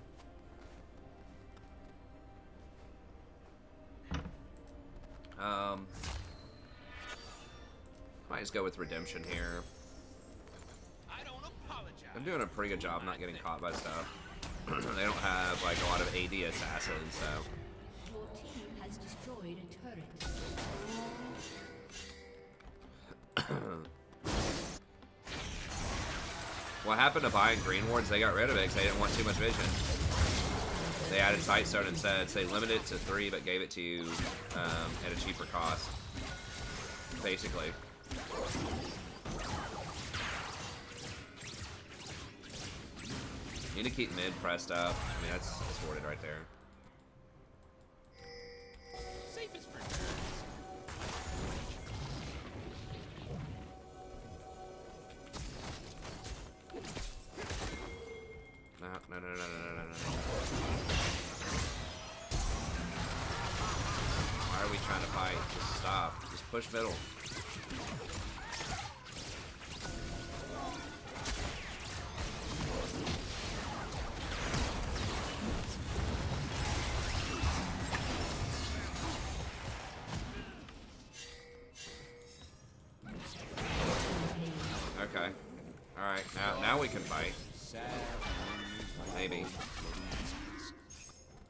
Might just go with Redemption here. I don't apologize. I'm doing a pretty good job not getting caught by stuff. They don't have like a lot of AD assassins, so. Your team has destroyed a turret. What happened to buying green wards? They got rid of it because they didn't want too much vision. They added Sightstone instead, so they limited it to 3 but gave it to you at a cheaper cost. Basically. You need to keep mid pressed up. I mean, that's warded right there. Safest for No, no, no, no, no, no, no. Why are we trying to fight? Just stop. Just push middle. Okay. Alright, now we can fight. Maybe.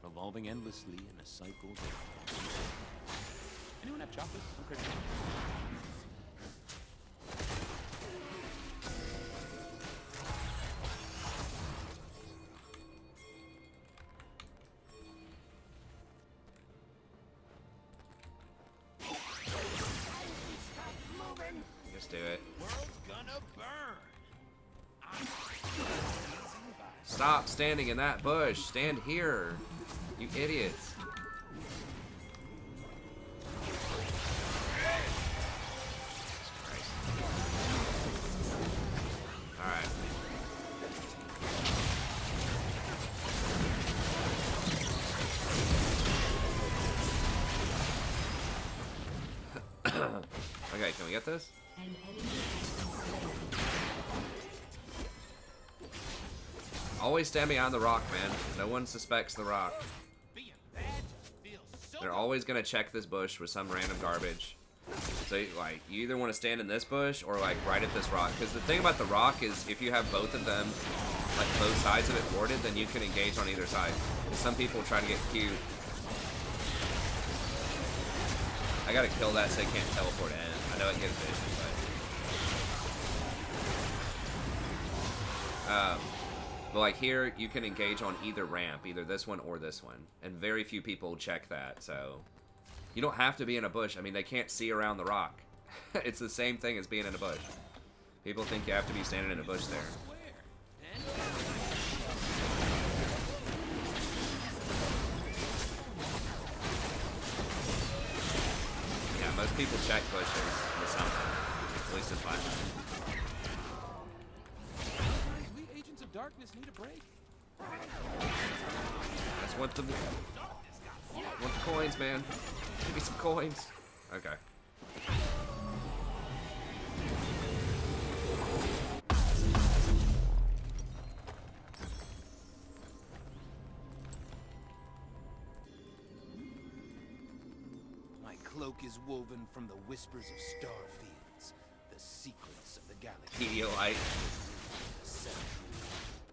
Revolving endlessly in a cycle. Anyone have chocolate? Okay. Just do it. World's gonna burn. Stop standing in that bush. Stand here. You idiots. Alright. Okay, can we get this? An enemy has been slain. Always stand behind the rock, man. No one suspects the rock. Being bad just feels so They're good. always gonna check this bush with some random garbage. So, like, you either want to stand in this bush or, like, right at this rock. Because the thing about the rock is if you have both of them, like, both sides of it boarded, then you can engage on either side. And some people try to get cute. I gotta kill that so they can't teleport in. I know it gives vision, but like here, you can engage on either ramp, either this one or this one. And very few people check that, so... You don't have to be in a bush. I mean, they can't see around the rock. It's the same thing as being in a bush. People think you have to be standing in a bush there. Yeah, most people check bushes with something. At least in Flash. Sometimes we agents of darkness need a break. That's what the... Want the coins, man. Give me some coins. Okay. My cloak is woven from the whispers of star fields, the secrets of the galaxy. Pedialyte.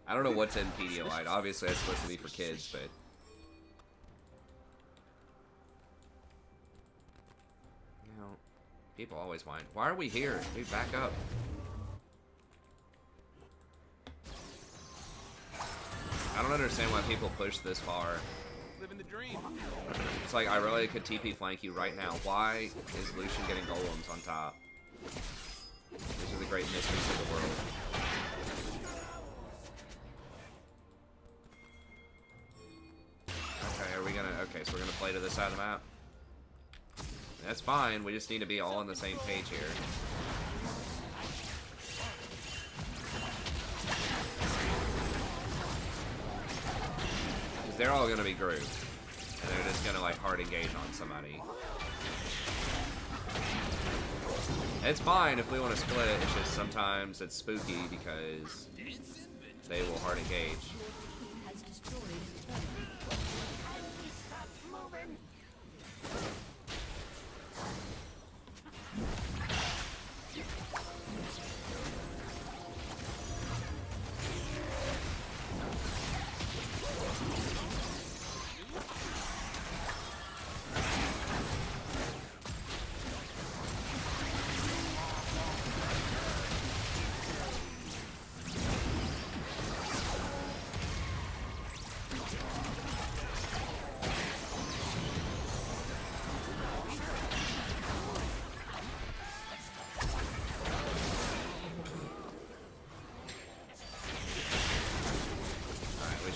I don't know what's in Pedialyte. Obviously, it's supposed to be for kids, but... You know, people always whine. Why are we here? We back up. I don't understand why people push this far. Living the dream. It's like, I really could TP flank you right now. Why is Lucian getting golems on top? These are the great mysteries of the world. Okay, are we gonna... Okay, so we're gonna play to this side of the map. That's fine, we just need to be all on the same page here. Because they're all gonna be grouped. And they're just gonna, like, hard engage on somebody. It's fine if we want to split it, it's just sometimes it's spooky because they will hard engage. Has destroyed a turret.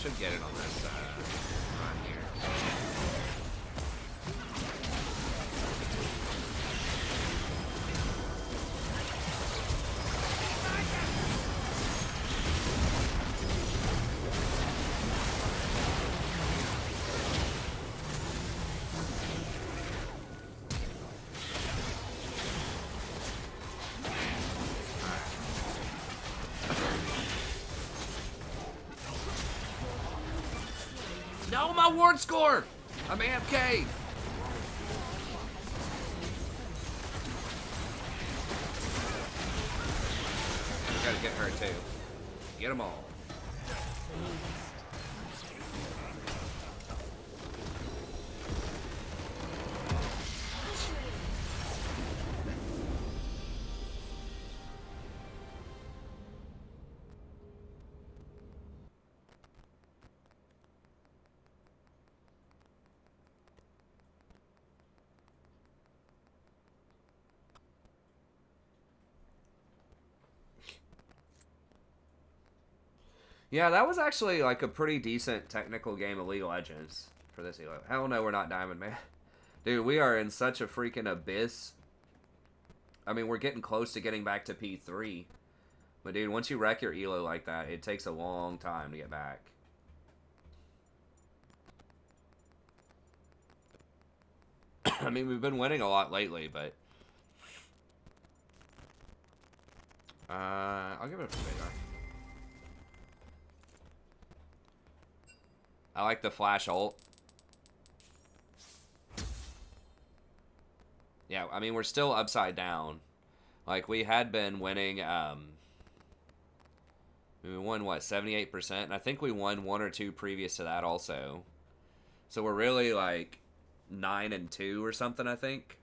Should get it on this run here. No, my ward score! I'm AFK! We gotta get her too. Get them all. Yeah, that was actually like a pretty decent technical game of League of Legends for this elo. Hell no, we're not Diamond, man. Dude, we are in such a freaking abyss. I mean, we're getting close to getting back to P3. But dude, once you wreck your elo like that, it takes a long time to get back. I mean, we've been winning a lot lately, but I'll give it a Veigar. I like the flash ult. Yeah, I mean, we're still upside down. Like, we had been winning, we won, what, 78%? And I think we won 1 or 2 previous to that also. So we're really, like, 9-2 or something, I think.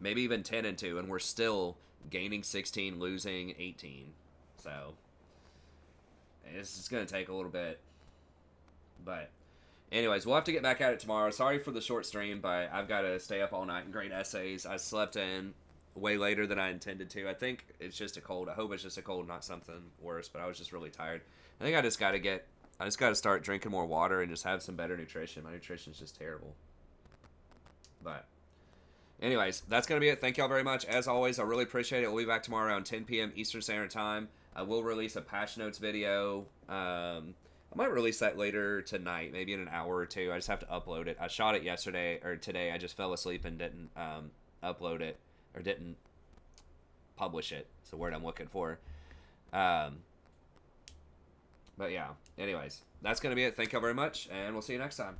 Maybe even 10-2, and we're still gaining 16, losing 18. So, it's just going to take a little bit. But, anyways, we'll have to get back at it tomorrow. Sorry for the short stream, but I've got to stay up all night and grade essays. I slept in way later than I intended to. I think it's just a cold. I hope it's just a cold, not something worse, but I was just really tired. I think I just got to start drinking more water and just have some better nutrition. My nutrition is just terrible. But, anyways, that's going to be it. Thank y'all very much. As always, I really appreciate it. We'll be back tomorrow around 10 p.m. Eastern Standard Time. I will release a patch notes video. I might release that later tonight, maybe in an hour or two. I just have to upload it. I shot it yesterday, or today. I just fell asleep and didn't upload it, or didn't publish it. It's the word I'm looking for. But yeah, anyways, that's going to be it. Thank y'all very much, and we'll see you next time.